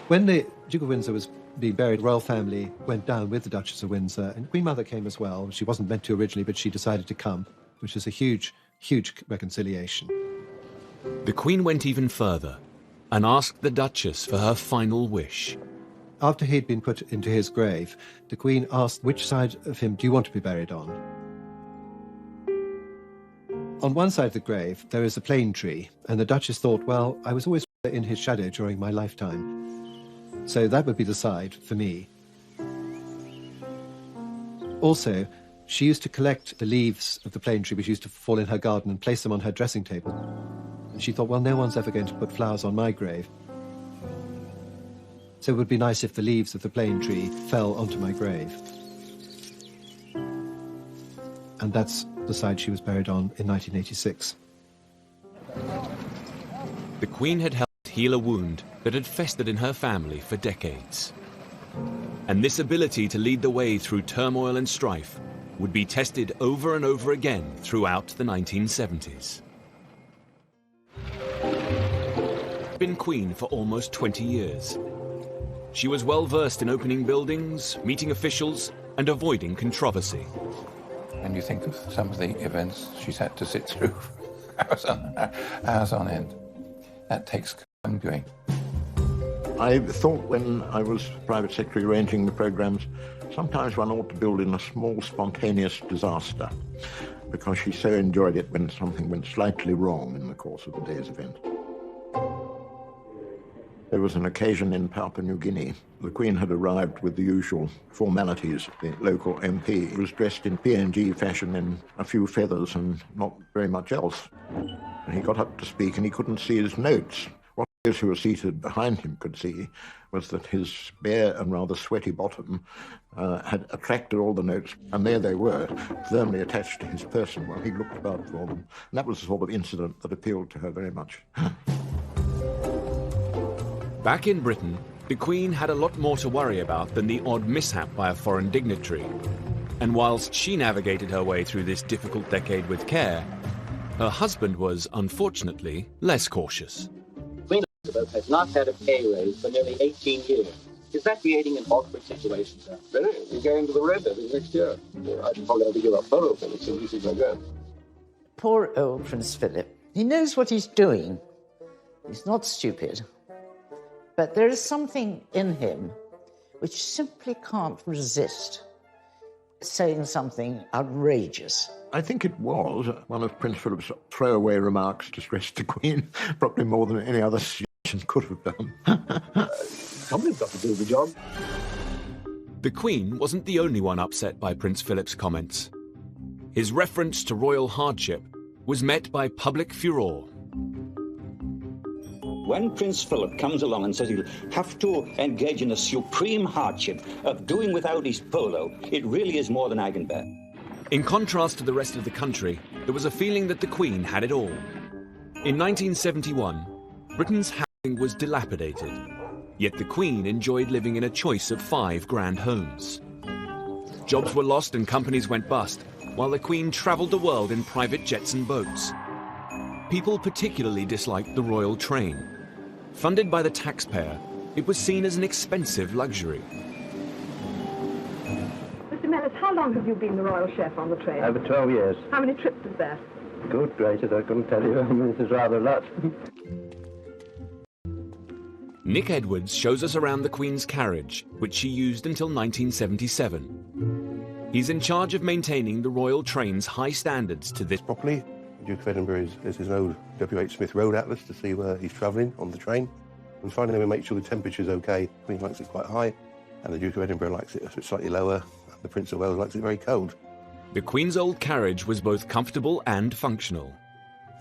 When the Duke of Windsor was being buried, the royal family went down with the Duchess of Windsor, and Queen Mother came as well. She wasn't meant to originally, but she decided to come, which is a huge, huge reconciliation. The Queen went even further and asked the Duchess for her final wish. After he'd been put into his grave, the Queen asked, which side of him do you want to be buried on? On one side of the grave, there is a plane tree, and the Duchess thought, well, I was always in his shadow during my lifetime, so that would be the side for me. Also, she used to collect the leaves of the plane tree which used to fall in her garden and place them on her dressing table. And she thought, well, no one's ever going to put flowers on my grave. So it would be nice if the leaves of the plane tree fell onto my grave. And that's the side she was buried on in 1986. The Queen had helped heal a wound that had festered in her family for decades. And this ability to lead the way through turmoil and strife would be tested over and over again throughout the 1970s. Been Queen for almost 20 years. She was well versed in opening buildings, meeting officials, and avoiding controversy. And you think of some of the events she's had to sit through hours on end. That takes some doing. I thought when I was private secretary arranging the programs, sometimes one ought to build in a small spontaneous disaster, because she so enjoyed it when something went slightly wrong in the course of the day's event. There was an occasion in Papua New Guinea. The Queen had arrived with the usual formalities. The local MP was dressed in PNG fashion in a few feathers and not very much else. And he got up to speak and he couldn't see his notes. What those who were seated behind him could see was that his bare and rather sweaty bottom had attracted all the notes, and there they were, firmly attached to his person while he looked about for them. And that was the sort of incident that appealed to her very much. Back in Britain, the Queen had a lot more to worry about than the odd mishap by a foreign dignitary. And whilst she navigated her way through this difficult decade with care, her husband was, unfortunately, less cautious. Queen Elizabeth has not had a pay raise for nearly 18 years. Is that creating an awkward situation, sir? Really? You're going to the red, I think, next year. I should probably have to give up photo finish as easy as I go. Poor old Prince Philip. He knows what he's doing. He's not stupid. But there is something in him which simply can't resist saying something outrageous. I think it was one of Prince Philip's throwaway remarks to stress the Queen, probably more than any other suggestion could have done. Somebody's got to do the job. The Queen wasn't the only one upset by Prince Philip's comments. His reference to royal hardship was met by public furore. When Prince Philip comes along and says he'll have to engage in the supreme hardship of doing without his polo, it really is more than I can bear. In contrast to the rest of the country, there was a feeling that the Queen had it all. In 1971, Britain's housing was dilapidated, yet the Queen enjoyed living in a choice of 5 grand homes. Jobs were lost and companies went bust, while the Queen travelled the world in private jets and boats. People particularly disliked the royal train. Funded by the taxpayer, it was seen as an expensive luxury. Mr. Mellis, how long have you been the royal chef on the train? Over 12 years. How many trips is that? Good gracious, I couldn't tell you. I mean, this is rather a lot. Nick Edwards shows us around the Queen's carriage, which she used until 1977. He's in charge of maintaining the royal train's high standards to this properly. The Duke of Edinburgh is his old W.H. Smith road atlas to see where he's travelling on the train. And finally, we make sure the temperature's okay. The Queen likes it quite high, and the Duke of Edinburgh likes it slightly lower, and the Prince of Wales likes it very cold. The Queen's old carriage was both comfortable and functional.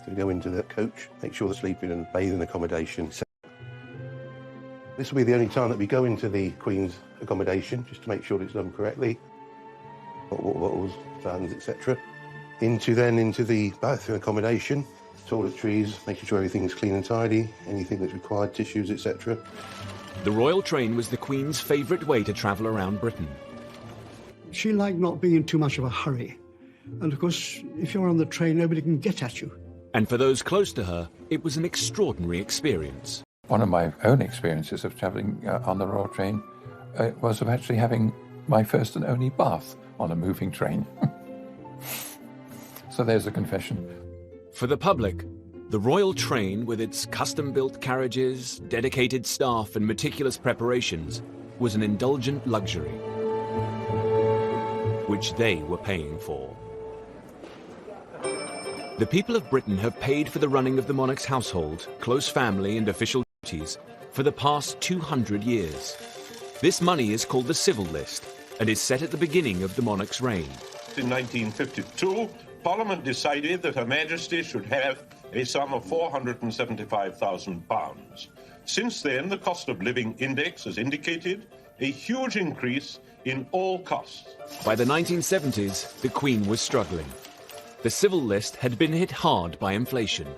So we go into the coach, make sure the sleeping and bathing accommodation. This will be the only time that we go into the Queen's accommodation, just to make sure it's done correctly. Water bottles, fans, etc. Into the bathroom accommodation, toiletries, making sure everything's clean and tidy, anything that's required, tissues, etc. The royal train was the Queen's favourite way to travel around Britain. She liked not being in too much of a hurry. And of course, if you're on the train, nobody can get at you. And for those close to her, it was an extraordinary experience. One of my own experiences of travelling on the royal train was of actually having my first and only bath on a moving train. So there's a confession. For the public, the royal train, with its custom-built carriages, dedicated staff and meticulous preparations, was an indulgent luxury, which they were paying for. The people of Britain have paid for the running of the monarch's household, close family and official duties for the past 200 years. This money is called the civil list and is set at the beginning of the monarch's reign. In 1952, Parliament decided that Her Majesty should have a sum of £475,000. Since then, the cost of living index has indicated a huge increase in all costs. By the 1970s, the Queen was struggling. The civil list had been hit hard by inflation.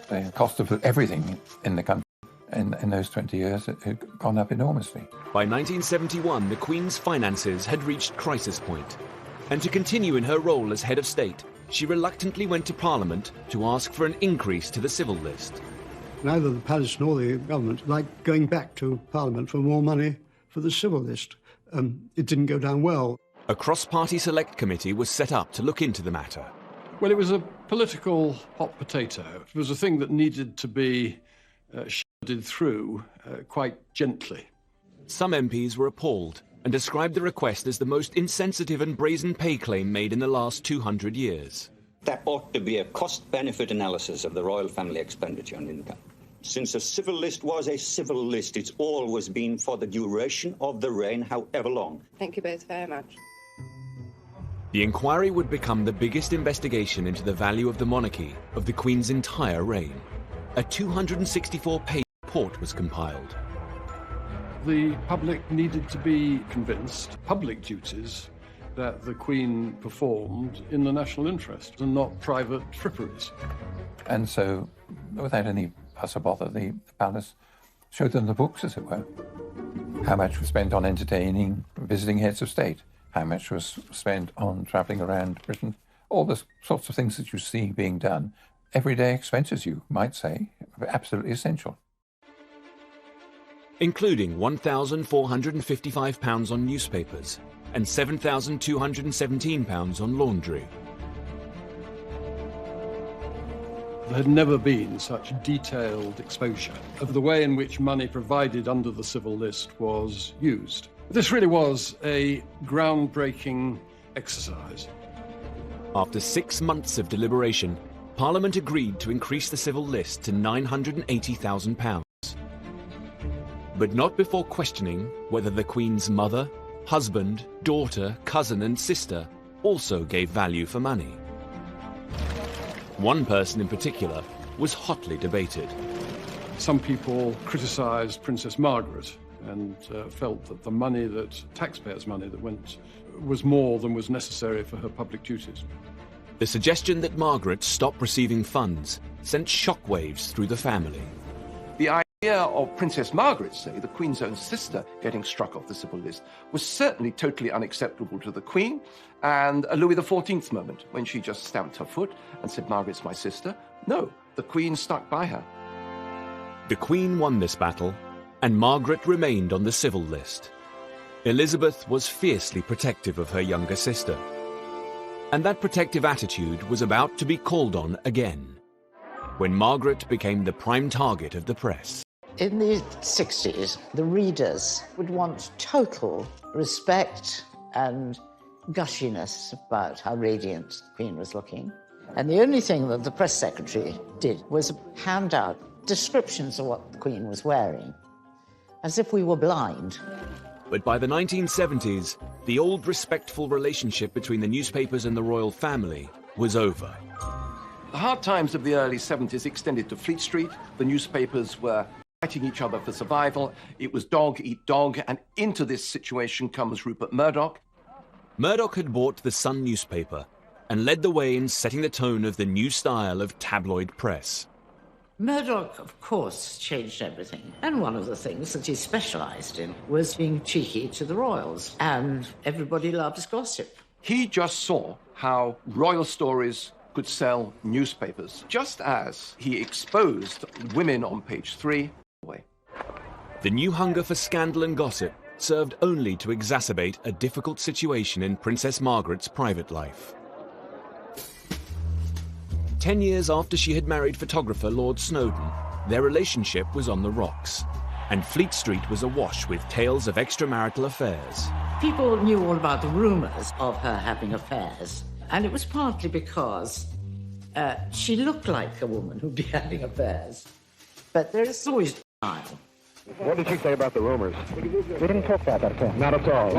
The cost of everything in the country in those 20 years had gone up enormously. By 1971, the Queen's finances had reached crisis point. And to continue in her role as head of state, she reluctantly went to Parliament to ask for an increase to the civil list. Neither the palace nor the government liked going back to Parliament for more money for the civil list. It didn't go down well. A cross-party select committee was set up to look into the matter. Well, it was a political hot potato. It was a thing that needed to be shielded through quite gently. Some MPs were appalled and described the request as the most insensitive and brazen pay claim made in the last 200 years. There ought to be a cost-benefit analysis of the royal family expenditure on income. Since a civil list was a civil list, it's always been for the duration of the reign, however long. Thank you both very much. The inquiry would become the biggest investigation into the value of the monarchy of the Queen's entire reign. A 264-page report was compiled. The public needed to be convinced, public duties, that the Queen performed in the national interest and not private fripperies. And so, without any fuss or bother, the palace showed them the books, as it were. How much was spent on entertaining, visiting heads of state, how much was spent on travelling around Britain, all the sorts of things that you see being done. Everyday expenses, you might say, absolutely essential. Including £1,455 on newspapers and £7,217 on laundry. There had never been such detailed exposure of the way in which money provided under the civil list was used. This really was a groundbreaking exercise. After 6 months of deliberation, Parliament agreed to increase the civil list to £980,000. But not before questioning whether the Queen's mother, husband, daughter, cousin and sister also gave value for money. One person in particular was hotly debated. Some people criticised Princess Margaret and felt that the money taxpayers' money that went was more than was necessary for her public duties. The suggestion that Margaret stop receiving funds sent shockwaves through the family. The idea of Princess Margaret, say, the Queen's own sister, getting struck off the civil list was certainly totally unacceptable to the Queen, and a Louis XIV moment when she just stamped her foot and said, "Margaret's my sister." No, the Queen stuck by her. The Queen won this battle, and Margaret remained on the civil list. Elizabeth was fiercely protective of her younger sister. And that protective attitude was about to be called on again, when Margaret became the prime target of the press. In the 60s, the readers would want total respect and gushiness about how radiant the Queen was looking. And the only thing that the press secretary did was hand out descriptions of what the Queen was wearing, as if we were blind. But by the 1970s, the old respectful relationship between the newspapers and the royal family was over. The hard times of the early 70s extended to Fleet Street. The newspapers were fighting each other for survival. It was dog eat dog, and into this situation comes Rupert Murdoch. Murdoch had bought the Sun newspaper and led the way in setting the tone of the new style of tabloid press. Murdoch, of course, changed everything. And one of the things that he specialised in was being cheeky to the royals. And everybody loves gossip. He just saw how royal stories could sell newspapers, just as he exposed women on page 3. The new hunger for scandal and gossip served only to exacerbate a difficult situation in Princess Margaret's private life. 10 years after she had married photographer Lord Snowdon, their relationship was on the rocks, and Fleet Street was awash with tales of extramarital affairs. People knew all about the rumours of her having affairs, and it was partly because she looked like a woman who'd be having affairs. But there is always denial. What did she say about the rumors? We didn't talk about that at all. Not at all.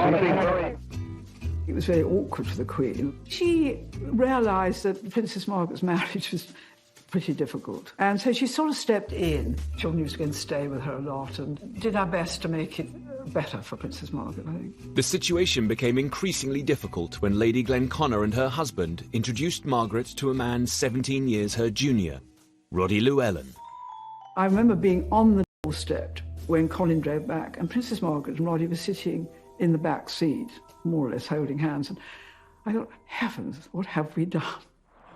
It was very awkward for the Queen. She realised that Princess Margaret's marriage was pretty difficult. And so she sort of stepped in. Children was going to stay with her a lot and did our best to make it better for Princess Margaret, I think. The situation became increasingly difficult when Lady Glenconner and her husband introduced Margaret to a man 17 years her junior, Roddy Llewellyn. I remember being on the doorstep when Colin drove back, and Princess Margaret and Roddy were sitting in the back seat, more or less holding hands, and I thought, heavens, what have we done?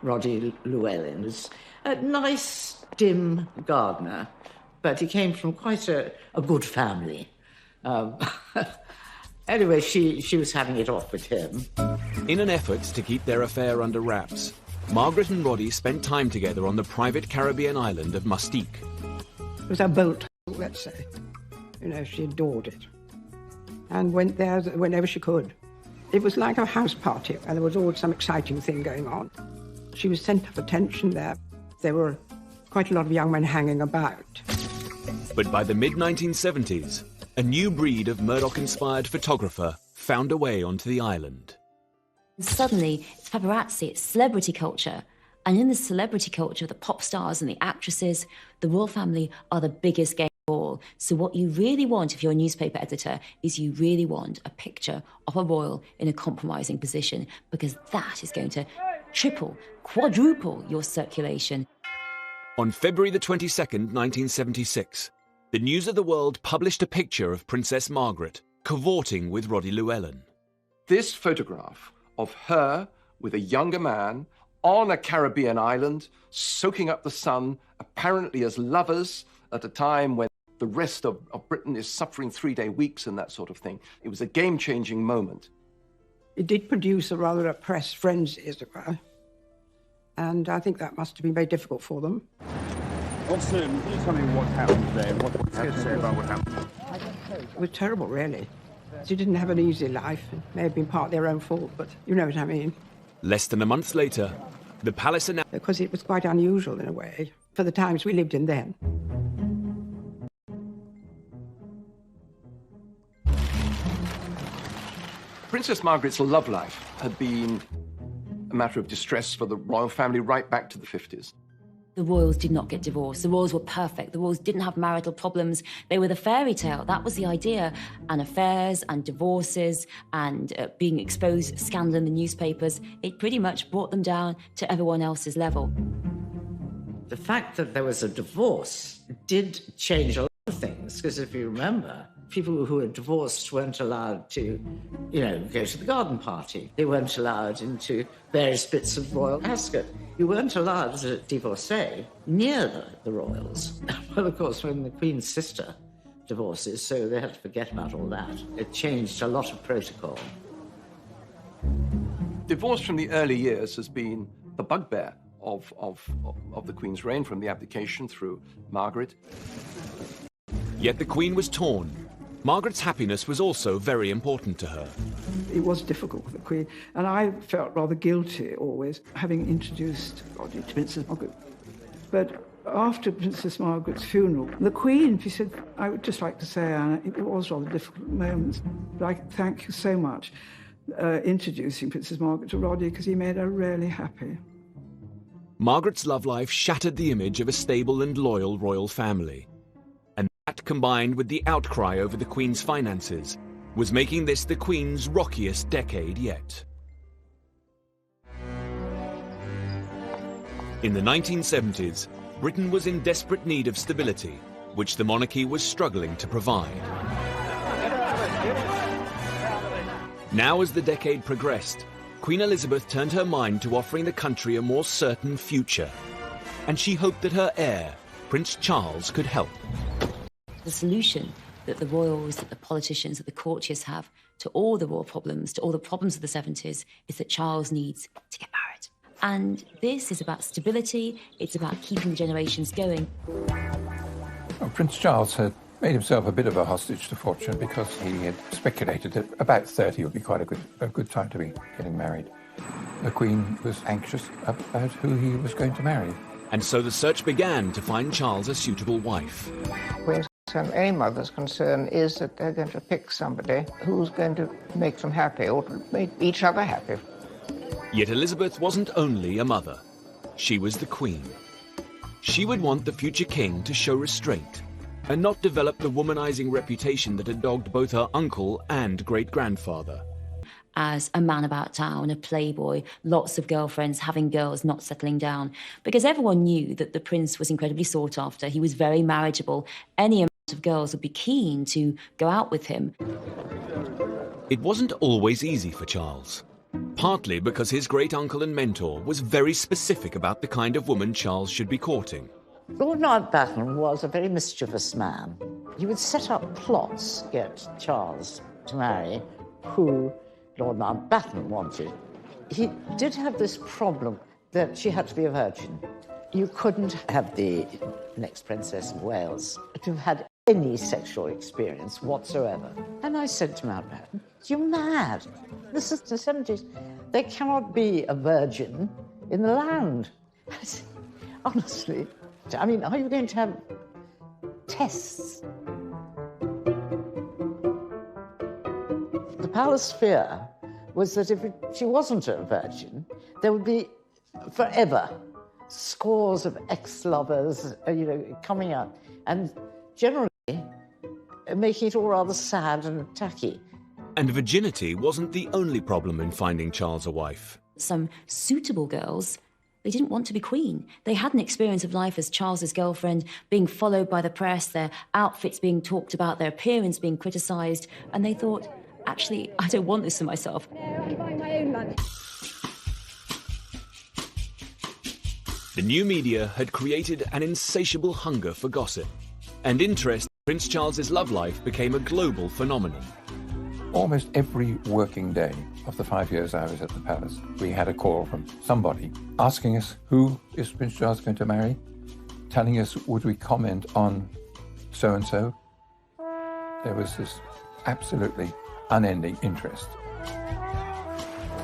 Roddy Llewellyn was a nice, dim gardener, but he came from quite a good family. Anyway, she was having it off with him. In an effort to keep their affair under wraps, Margaret and Roddy spent time together on the private Caribbean island of Mustique. It was a boat, let's say. You know, she adored it and went there whenever she could. It was like a house party, and there was always some exciting thing going on. She was centre of attention there. There were quite a lot of young men hanging about. But by the mid-1970s, a new breed of Murdoch-inspired photographer found a way onto the island. Suddenly, it's paparazzi, it's celebrity culture. And in the celebrity culture, the pop stars and the actresses, the royal family are the biggest game of all. So what you really want if you're a newspaper editor is you really want a picture of a royal in a compromising position, because that is going to triple, quadruple your circulation. On February the 22nd, 1976, the News of the World published a picture of Princess Margaret cavorting with Roddy Llewellyn. This photograph of her with a younger man on a Caribbean island, soaking up the sun, apparently as lovers at a time when the rest of Britain is suffering 3-day weeks and that sort of thing. It was a game-changing moment. It did produce a rather oppressed frenzy, as it were. And I think that must have been very difficult for them. Officer, can you tell me what happened today and what you have to say about what happened? It was terrible, really. She didn't have an easy life. It may have been part of their own fault, but you know what I mean. Less than a month later, the palace announced... Because it was quite unusual, in a way, for the times we lived in then. Princess Margaret's love life had been a matter of distress for the royal family right back to the 50s. The royals did not get divorced. The royals were perfect. The royals didn't have marital problems. They were the fairy tale. That was the idea. And affairs and divorces and being exposed, scandal in the newspapers, it pretty much brought them down to everyone else's level. The fact that there was a divorce did change a lot of things, because if you remember, people who were divorced weren't allowed to, go to the garden party. They weren't allowed into various bits of royal ascot. You weren't allowed as a divorcee near the royals. Well, of course, when the Queen's sister divorces, so they had to forget about all that. It changed a lot of protocol. Divorce from the early years has been the bugbear of the Queen's reign, from the abdication through Margaret. Yet the Queen was torn. Margaret's happiness was also very important to her. It was difficult for the Queen, and I felt rather guilty always, having introduced Roddy to Princess Margaret. But after Princess Margaret's funeral, the Queen, she said, I would just like to say, Anna, it was rather difficult moments, but I thank you so much introducing Princess Margaret to Roddy, because he made her really happy. Margaret's love life shattered the image of a stable and loyal royal family. And that, combined with the outcry over the Queen's finances, was making this the Queen's rockiest decade yet. In the 1970s, Britain was in desperate need of stability, which the monarchy was struggling to provide. Now, as the decade progressed, Queen Elizabeth turned her mind to offering the country a more certain future, and she hoped that her heir, Prince Charles, could help. The solution that the royals, that the politicians, that the courtiers have to all the royal problems, to all the problems of the 70s, is that Charles needs to get married. And this is about stability, it's about keeping the generations going. Well, Prince Charles had made himself a bit of a hostage to fortune because he had speculated that about 30 would be quite a good time to be getting married. The Queen was anxious about who he was going to marry. And so the search began to find Charles a suitable wife. And any mother's concern is that they're going to pick somebody who's going to make them happy or to make each other happy. Yet Elizabeth wasn't only a mother. She was the Queen. She would want the future king to show restraint and not develop the womanizing reputation that had dogged both her uncle and great-grandfather. As a man about town, a playboy, lots of girlfriends, having girls, not settling down. Because everyone knew that the prince was incredibly sought after. He was very marriageable. Any amount of girls would be keen to go out with him. It wasn't always easy for Charles. Partly because his great-uncle and mentor was very specific about the kind of woman Charles should be courting. Lord Mountbatten was a very mischievous man. He would set up plots to get Charles to marry who Lord Mountbatten wanted. He did have this problem that she had to be a virgin. You couldn't have the next Princess of Wales to have had any sexual experience whatsoever. And I said to Mountbatten, you're mad. This is the 70s. There cannot be a virgin in the land. I said, honestly, I mean, are you going to have tests? The palace fear was that if she wasn't a virgin, there would be forever scores of ex-lovers, coming out, and generally making it all rather sad and tacky. And virginity wasn't the only problem in finding Charles a wife. Some suitable girls, they didn't want to be queen. They had an experience of life as Charles's girlfriend, being followed by the press, their outfits being talked about, their appearance being criticised, and they thought, actually, I don't want this for myself. I'm buying my own lunch. The new media had created an insatiable hunger for gossip, and interest in Prince Charles's love life became a global phenomenon. Almost every working day of the 5 years I was at the palace, we had a call from somebody asking us, who is Prince Charles going to marry? Telling us, would we comment on so-and-so? There was this absolutely unending interest.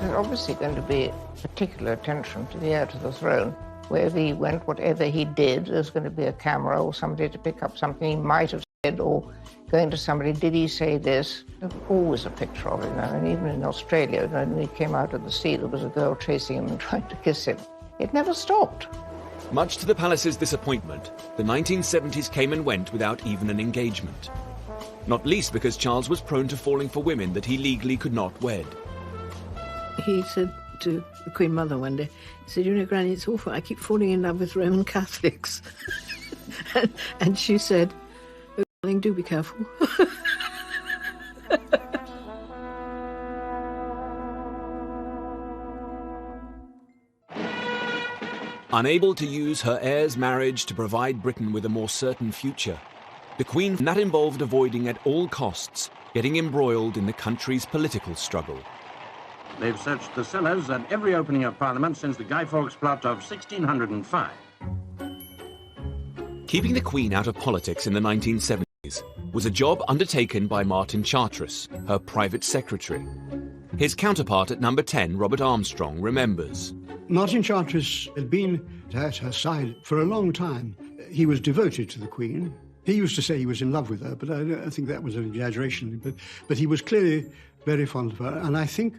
There's obviously going to be particular attention to the heir to the throne. Wherever he went, whatever he did, there's going to be a camera or somebody to pick up something he might have said, or going to somebody, did he say this? There's always a picture of him. And even in Australia, when he came out of the sea, there was a girl chasing him and trying to kiss him. It never stopped. Much to the palace's disappointment, the 1970s came and went without even an engagement. Not least because Charles was prone to falling for women that he legally could not wed. He said to the Queen Mother one day, he said, you know, Granny, it's awful. I keep falling in love with Roman Catholics. and she said, oh, darling, do be careful. Unable to use her heir's marriage to provide Britain with a more certain future, the Queen, that involved avoiding at all costs getting embroiled in the country's political struggle. They've searched the cellars at every opening of Parliament since the Guy Fawkes plot of 1605. Keeping the Queen out of politics in the 1970s was a job undertaken by Martin Chartres, her private secretary. His counterpart at number 10, Robert Armstrong, remembers. Martin Chartres had been at her side for a long time. He was devoted to the Queen. He used to say he was in love with her, but I think that was an exaggeration. But he was clearly very fond of her, and I think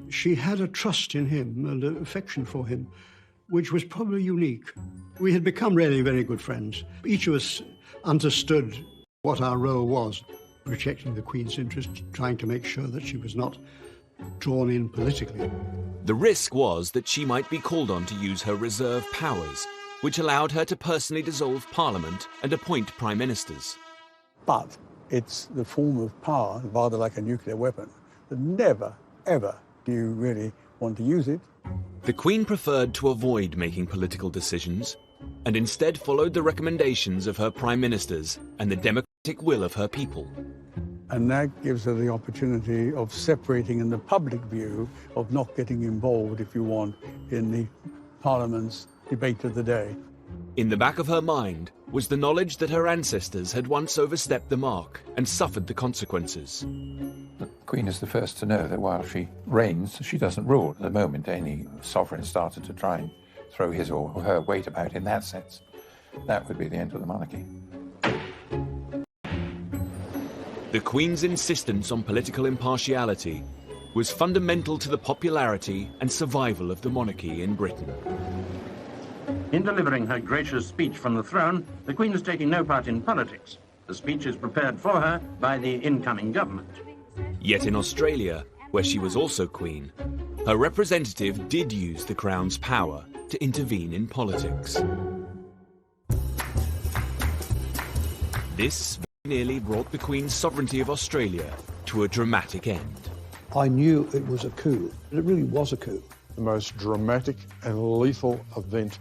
she had a trust in him and an affection for him, which was probably unique. We had become really very good friends. Each of us understood what our role was, protecting the Queen's interest, trying to make sure that she was not drawn in politically. The risk was that she might be called on to use her reserve powers, which allowed her to personally dissolve Parliament and appoint prime ministers. But it's the form of power, rather like a nuclear weapon, that never, ever do you really want to use it. The Queen preferred to avoid making political decisions and instead followed the recommendations of her prime ministers and the democratic will of her people. And that gives her the opportunity of separating in the public view, of not getting involved, if you want, in the Parliament's debate of the day. In the back of her mind was the knowledge that her ancestors had once overstepped the mark and suffered the consequences. The Queen is the first to know that while she reigns, she doesn't rule. The moment any sovereign started to try and throw his or her weight about in that sense, that would be the end of the monarchy. The Queen's insistence on political impartiality was fundamental to the popularity and survival of the monarchy in Britain. In delivering her gracious speech from the throne, the Queen is taking no part in politics. The speech is prepared for her by the incoming government. Yet in Australia, where she was also Queen, her representative did use the Crown's power to intervene in politics. This nearly brought the Queen's sovereignty of Australia to a dramatic end. I knew it was a coup. It really was a coup. The most dramatic and lethal event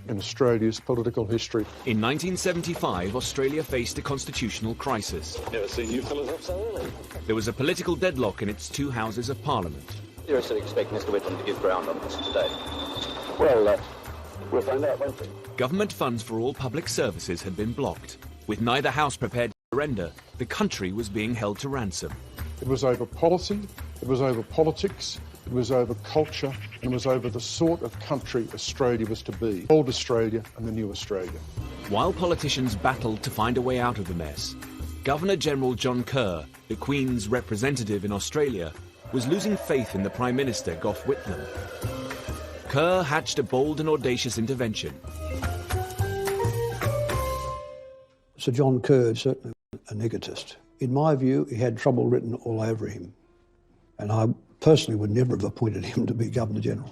in Australia's political history. In 1975, Australia faced a constitutional crisis. Never seen you fellas up so early. There was a political deadlock in its two houses of Parliament. You're still expecting Mr. Whitlam to give ground on this today? Well, we'll find out, won't we? Government funds for all public services had been blocked. With neither house prepared to surrender, the country was being held to ransom. It was over policy, it was over politics, it was over culture, and it was over the sort of country Australia was to be. Old Australia and the new Australia. While politicians battled to find a way out of the mess, Governor-General John Kerr, the Queen's representative in Australia, was losing faith in the Prime Minister, Gough Whitlam. Kerr hatched a bold and audacious intervention. Sir John Kerr is certainly an egotist. In my view, he had trouble written all over him. And I personally would never have appointed him to be Governor-General.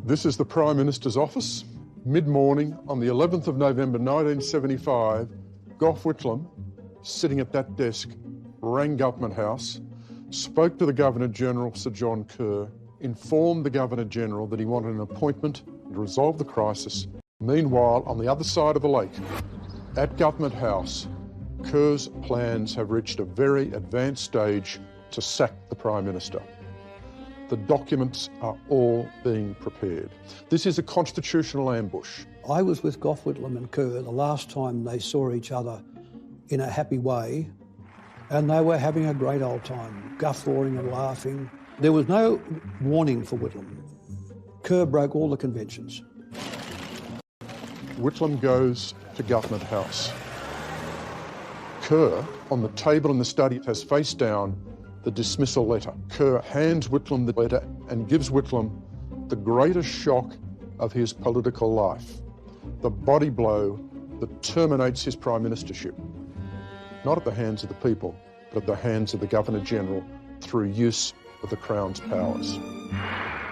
This is the Prime Minister's office. Mid-morning on the 11th of November 1975, Gough Whitlam, sitting at that desk, rang Government House, spoke to the Governor-General, Sir John Kerr, informed the Governor-General that he wanted an appointment to resolve the crisis. Meanwhile, on the other side of the lake, at Government House, Kerr's plans have reached a very advanced stage to sack the Prime Minister. The documents are all being prepared. This is a constitutional ambush. I was with Gough Whitlam and Kerr the last time they saw each other in a happy way, and they were having a great old time, guffawing and laughing. There was no warning for Whitlam. Kerr broke all the conventions. Whitlam goes to Government House. Kerr, on the table in the study, has face down the dismissal letter. Kerr hands Whitlam the letter and gives Whitlam the greatest shock of his political life, the body blow that terminates his prime ministership, not at the hands of the people, but at the hands of the Governor-General through use of the Crown's powers.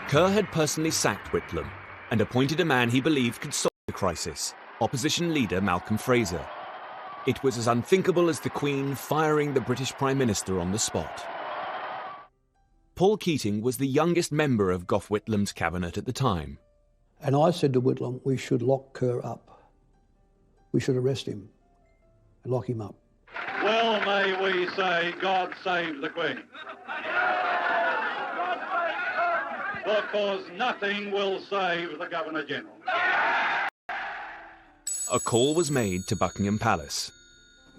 Kerr had personally sacked Whitlam and appointed a man he believed could solve the crisis, opposition leader Malcolm Fraser. It was as unthinkable as the Queen firing the British Prime Minister on the spot. Paul Keating was the youngest member of Gough Whitlam's cabinet at the time. And I said to Whitlam, we should lock Kerr up. We should arrest him and lock him up. Well, may we say, God save the Queen. Because nothing will save the Governor-General. A call was made to Buckingham Palace.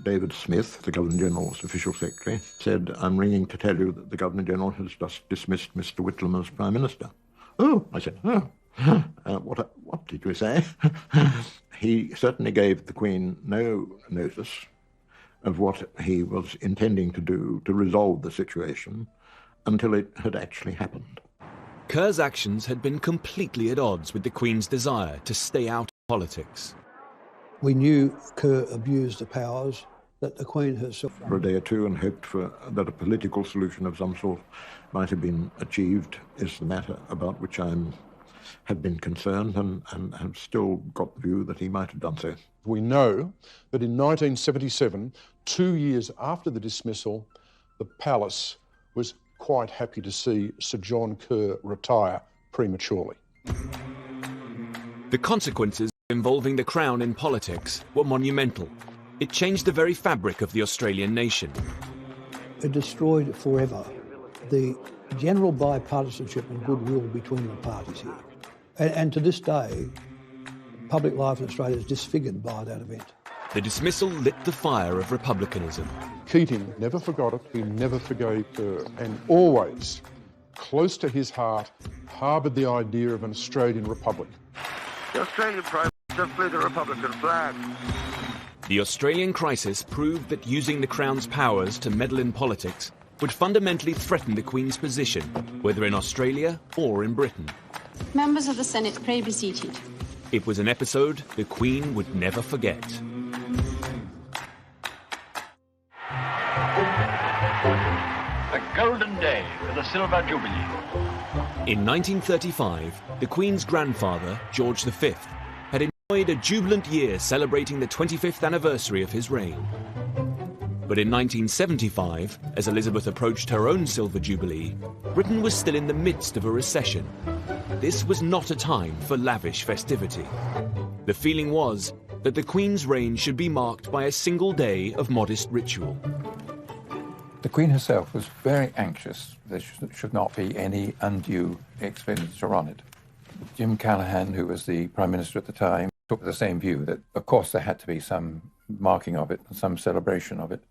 David Smith, the Governor-General's official secretary, said, I'm ringing to tell you that the Governor-General has just dismissed Mr. Whitlam as Prime Minister. Oh, I said, what did you say? He certainly gave the Queen no notice of what he was intending to do to resolve the situation until it had actually happened. Kerr's actions had been completely at odds with the Queen's desire to stay out of politics. We knew Kerr abused the powers that the Queen herself... For a day or two and hoped that a political solution of some sort might have been achieved is the matter about which I have been concerned and have still got the view that he might have done so. We know that in 1977, 2 years after the dismissal, the palace was quite happy to see Sir John Kerr retire prematurely. The consequences involving the Crown in politics were monumental. It changed the very fabric of the Australian nation. It destroyed forever the general bipartisanship and goodwill between the parties here. And to this day, public life in Australia is disfigured by that event. The dismissal lit the fire of republicanism. Keating never forgot it, he never forgave Kerr, and always, close to his heart, harboured the idea of an Australian republic. The Australian Prime Minister flew the Republican flag. The Australian crisis proved that using the Crown's powers to meddle in politics would fundamentally threaten the Queen's position, whether in Australia or in Britain. Members of the Senate, pray be seated. It was an episode the Queen would never forget. A golden day for the Silver Jubilee. In 1935, the Queen's grandfather, George V, had enjoyed a jubilant year celebrating the 25th anniversary of his reign. But in 1975, as Elizabeth approached her own Silver Jubilee, Britain was still in the midst of a recession. This was not a time for lavish festivity. The feeling was that the Queen's reign should be marked by a single day of modest ritual. The Queen herself was very anxious there should not be any undue expenditure on it. Jim Callaghan, who was the Prime Minister at the time, took the same view that, of course, there had to be some marking of it and some celebration of it,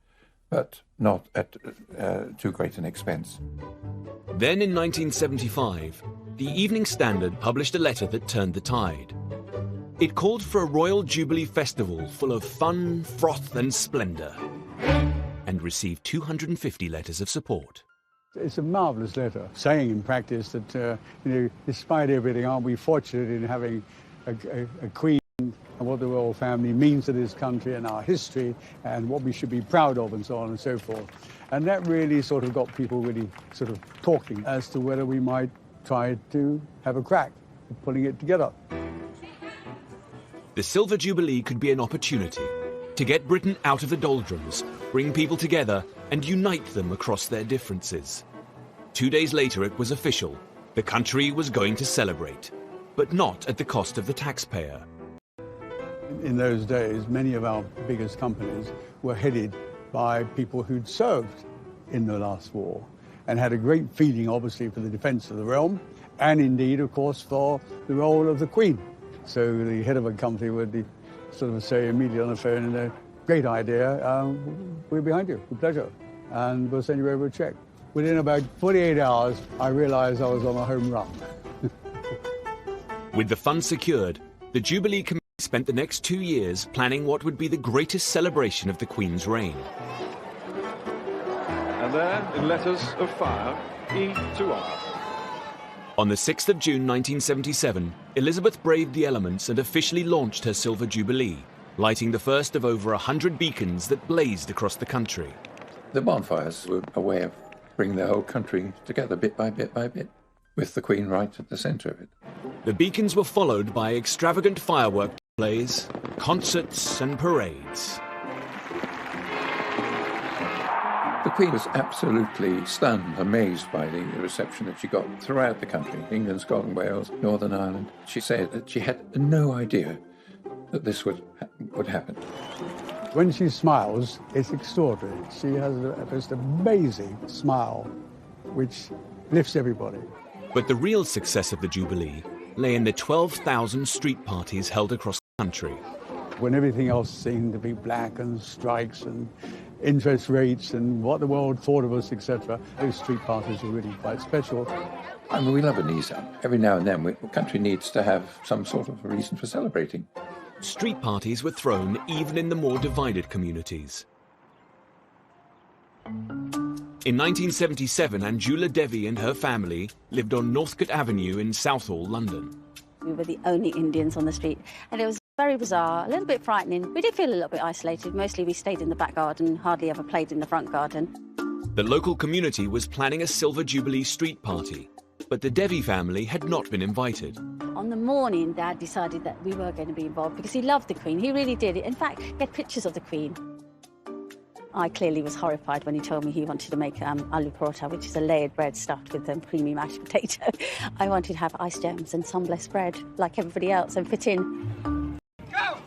but not at too great an expense. Then in 1975, the Evening Standard published a letter that turned the tide. It called for a Royal Jubilee Festival full of fun, froth and splendour, and received 250 letters of support. It's a marvellous letter, saying in practice that, despite everything, aren't we fortunate in having a Queen and what the royal family means to this country and our history and what we should be proud of and so on and so forth. And that really sort of got people really sort of talking as to whether we might try to have a crack at putting it together. The Silver Jubilee could be an opportunity, to get Britain out of the doldrums, bring people together and unite them across their differences. 2 days later it was official. The country was going to celebrate, but not at the cost of the taxpayer. In those days, many of our biggest companies were headed by people who'd served in the last war and had a great feeling, obviously, for the defence of the realm and indeed, of course, for the role of the Queen. So the head of a company would sort of say immediately on the phone, great idea, we're behind you, with pleasure, and we'll send you over a cheque. Within about 48 hours, I realised I was on a home run. With the funds secured, the Jubilee Committee spent the next 2 years planning what would be the greatest celebration of the Queen's reign. And there, in letters of fire, E to R. On the 6th of June 1977, Elizabeth braved the elements and officially launched her Silver Jubilee, lighting the first of over 100 beacons that blazed across the country. The bonfires were a way of bringing the whole country together bit by bit by bit, with the Queen right at the centre of it. The beacons were followed by extravagant firework displays, concerts and parades. The Queen was absolutely stunned, amazed by the reception that she got throughout the country, England, Scotland, Wales, Northern Ireland. She said that she had no idea that this would happen. When she smiles, it's extraordinary. She has a most amazing smile, which lifts everybody. But the real success of the Jubilee lay in the 12,000 street parties held across the country. When everything else seemed to be black and strikes and interest rates and what the world thought of us, etc., those street parties were really quite special. I mean, we love an ease up. Every now and then, the country needs to have some sort of a reason for celebrating. Street parties were thrown even in the more divided communities. In 1977, Anjula Devi and her family lived on Northcote Avenue in Southall, London. We were the only Indians on the street, and it was very bizarre, a little bit frightening. We did feel a little bit isolated. Mostly we stayed in the back garden, hardly ever played in the front garden. The local community was planning a Silver Jubilee street party, but the Devi family had not been invited. On the morning, Dad decided that we were going to be involved because he loved the Queen. He really did. In fact, he had pictures of the Queen. I clearly was horrified when he told me he wanted to make aloo paratha, which is a layered bread stuffed with creamy mashed potato. I wanted to have ice gems and sun blessed bread like everybody else and fit in. Go!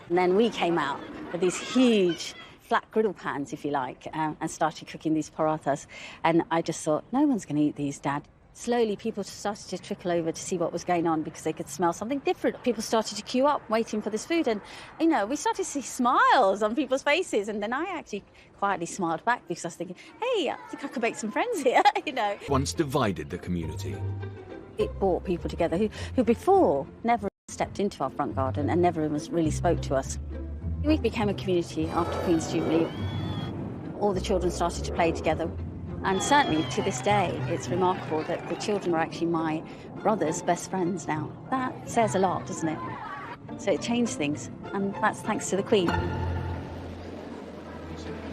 And then we came out with these huge flat griddle pans, if you like, and started cooking these parathas. And I just thought, no one's going to eat these, Dad. Slowly, people started to trickle over to see what was going on because they could smell something different. People started to queue up, waiting for this food. And, you know, we started to see smiles on people's faces. And then I actually quietly smiled back because I was thinking, hey, I think I could make some friends here, you know. Once divided the community. It brought people together who before never stepped into our front garden and never really spoke to us. We became a community after Queen's Jubilee. All the children started to play together. And certainly to this day, it's remarkable that the children are actually my brother's best friends now. That says a lot, doesn't it? So it changed things, and that's thanks to the Queen. The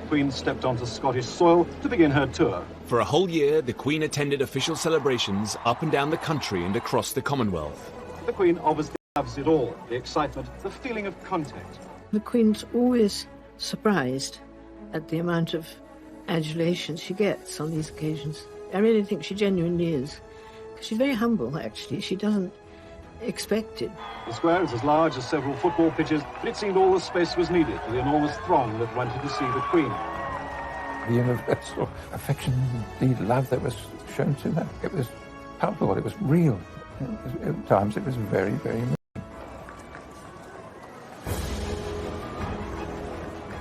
Queen stepped onto Scottish soil to begin her tour. For a whole year, the Queen attended official celebrations up and down the country and across the Commonwealth. The Queen obviously loves it all, the excitement, the feeling of contact. The Queen's always surprised at the amount of adulation she gets on these occasions. I really think she genuinely is. Because she's very humble, actually. She doesn't expect it. The square is as large as several football pitches, but it seemed all the space was needed for the enormous throng that wanted to see the Queen. The universal affection, the love that was shown to her, it was palpable, it was real. At times it was very, very real.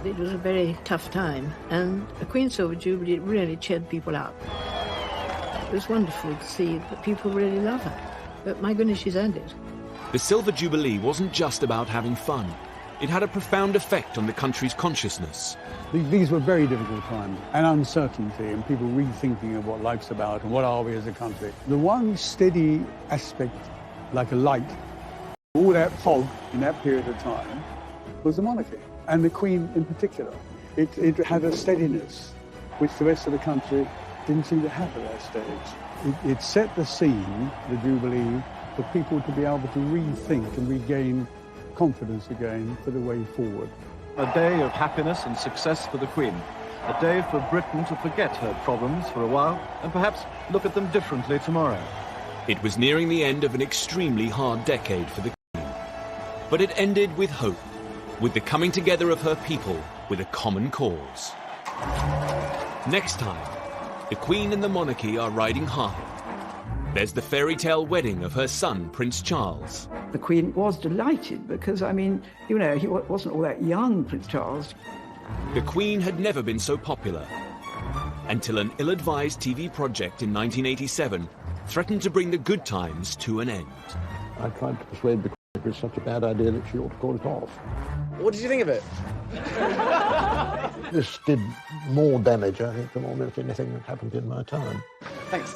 It was a very tough time, and the Queen's Silver Jubilee really cheered people up. It was wonderful to see that people really love her, but my goodness, she's earned it. The Silver Jubilee wasn't just about having fun. It had a profound effect on the country's consciousness. These were very difficult times, and uncertainty, and people rethinking of what life's about and what are we as a country. The one steady aspect, like a light, all that fog in that period of time, was the monarchy. And the Queen in particular. It had a steadiness which the rest of the country didn't seem to have at that stage. It set the scene, the Jubilee, for people to be able to rethink and regain confidence again for the way forward. A day of happiness and success for the Queen. A day for Britain to forget her problems for a while and perhaps look at them differently tomorrow. It was nearing the end of an extremely hard decade for the Queen. But it ended with hope, with the coming together of her people with a common cause. Next time, the Queen and the monarchy are riding high. There's the fairy tale wedding of her son, Prince Charles. The Queen was delighted because, I mean, you know, he wasn't all that young, Prince Charles. The Queen had never been so popular, until an ill-advised TV project in 1987 threatened to bring the good times to an end. I tried to persuade the Queen it was such a bad idea that she ought to call it off. What did you think of it? This did more damage, I think, than almost anything that happened in my time. Thanks.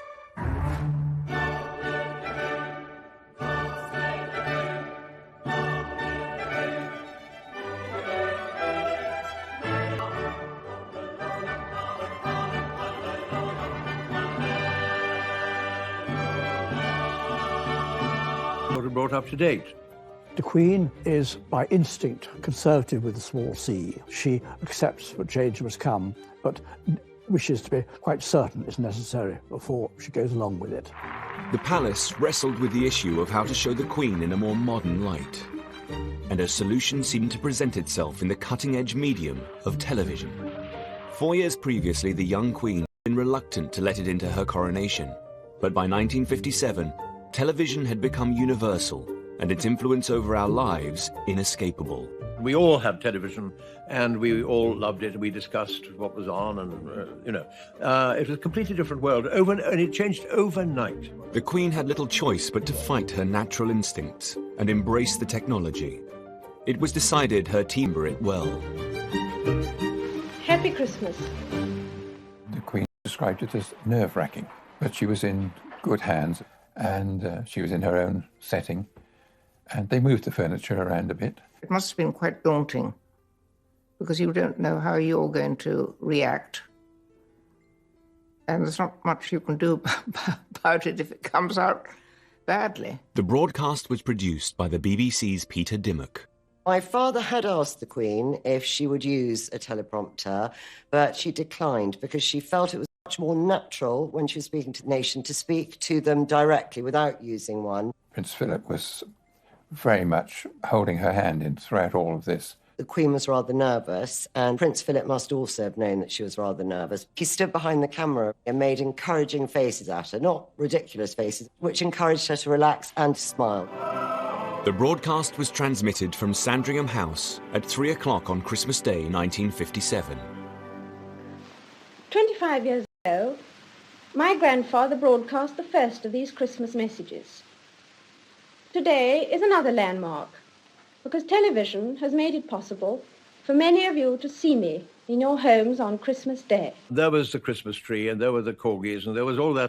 Brought up to date. The Queen is, by instinct, conservative with a small c. She accepts that change must come, but wishes to be quite certain it's necessary before she goes along with it. The palace wrestled with the issue of how to show the Queen in a more modern light, and a solution seemed to present itself in the cutting-edge medium of television. 4 years previously, the young Queen had been reluctant to let it into her coronation, but by 1957, television had become universal, and its influence over our lives inescapable. We all had television, and we all loved it. We discussed what was on, and, it was a completely different world, and it changed overnight. The Queen had little choice but to fight her natural instincts and embrace the technology. It was decided her team were it well. Happy Christmas. The Queen described it as nerve-wracking, but she was in good hands, and she was in her own setting, and they moved the furniture around a bit. It must have been quite daunting, because you don't know how you're going to react, and there's not much you can do about it if it comes out badly. The broadcast was produced by the BBC's Peter Dimmock. My father had asked the Queen if she would use a teleprompter, but she declined because she felt it was much more natural when she was speaking to the nation to speak to them directly without using one. Prince Philip was very much holding her hand in throughout all of this. The Queen was rather nervous, and Prince Philip must also have known that she was rather nervous. He stood behind the camera and made encouraging faces at her, not ridiculous faces, which encouraged her to relax and to smile. The broadcast was transmitted from Sandringham House at 3 o'clock on Christmas Day, 1957. 25 years ago, my grandfather broadcast the first of these Christmas messages. Today is another landmark, because television has made it possible for many of you to see me in your homes on Christmas Day. There was the Christmas tree, and there were the corgis, and there was all that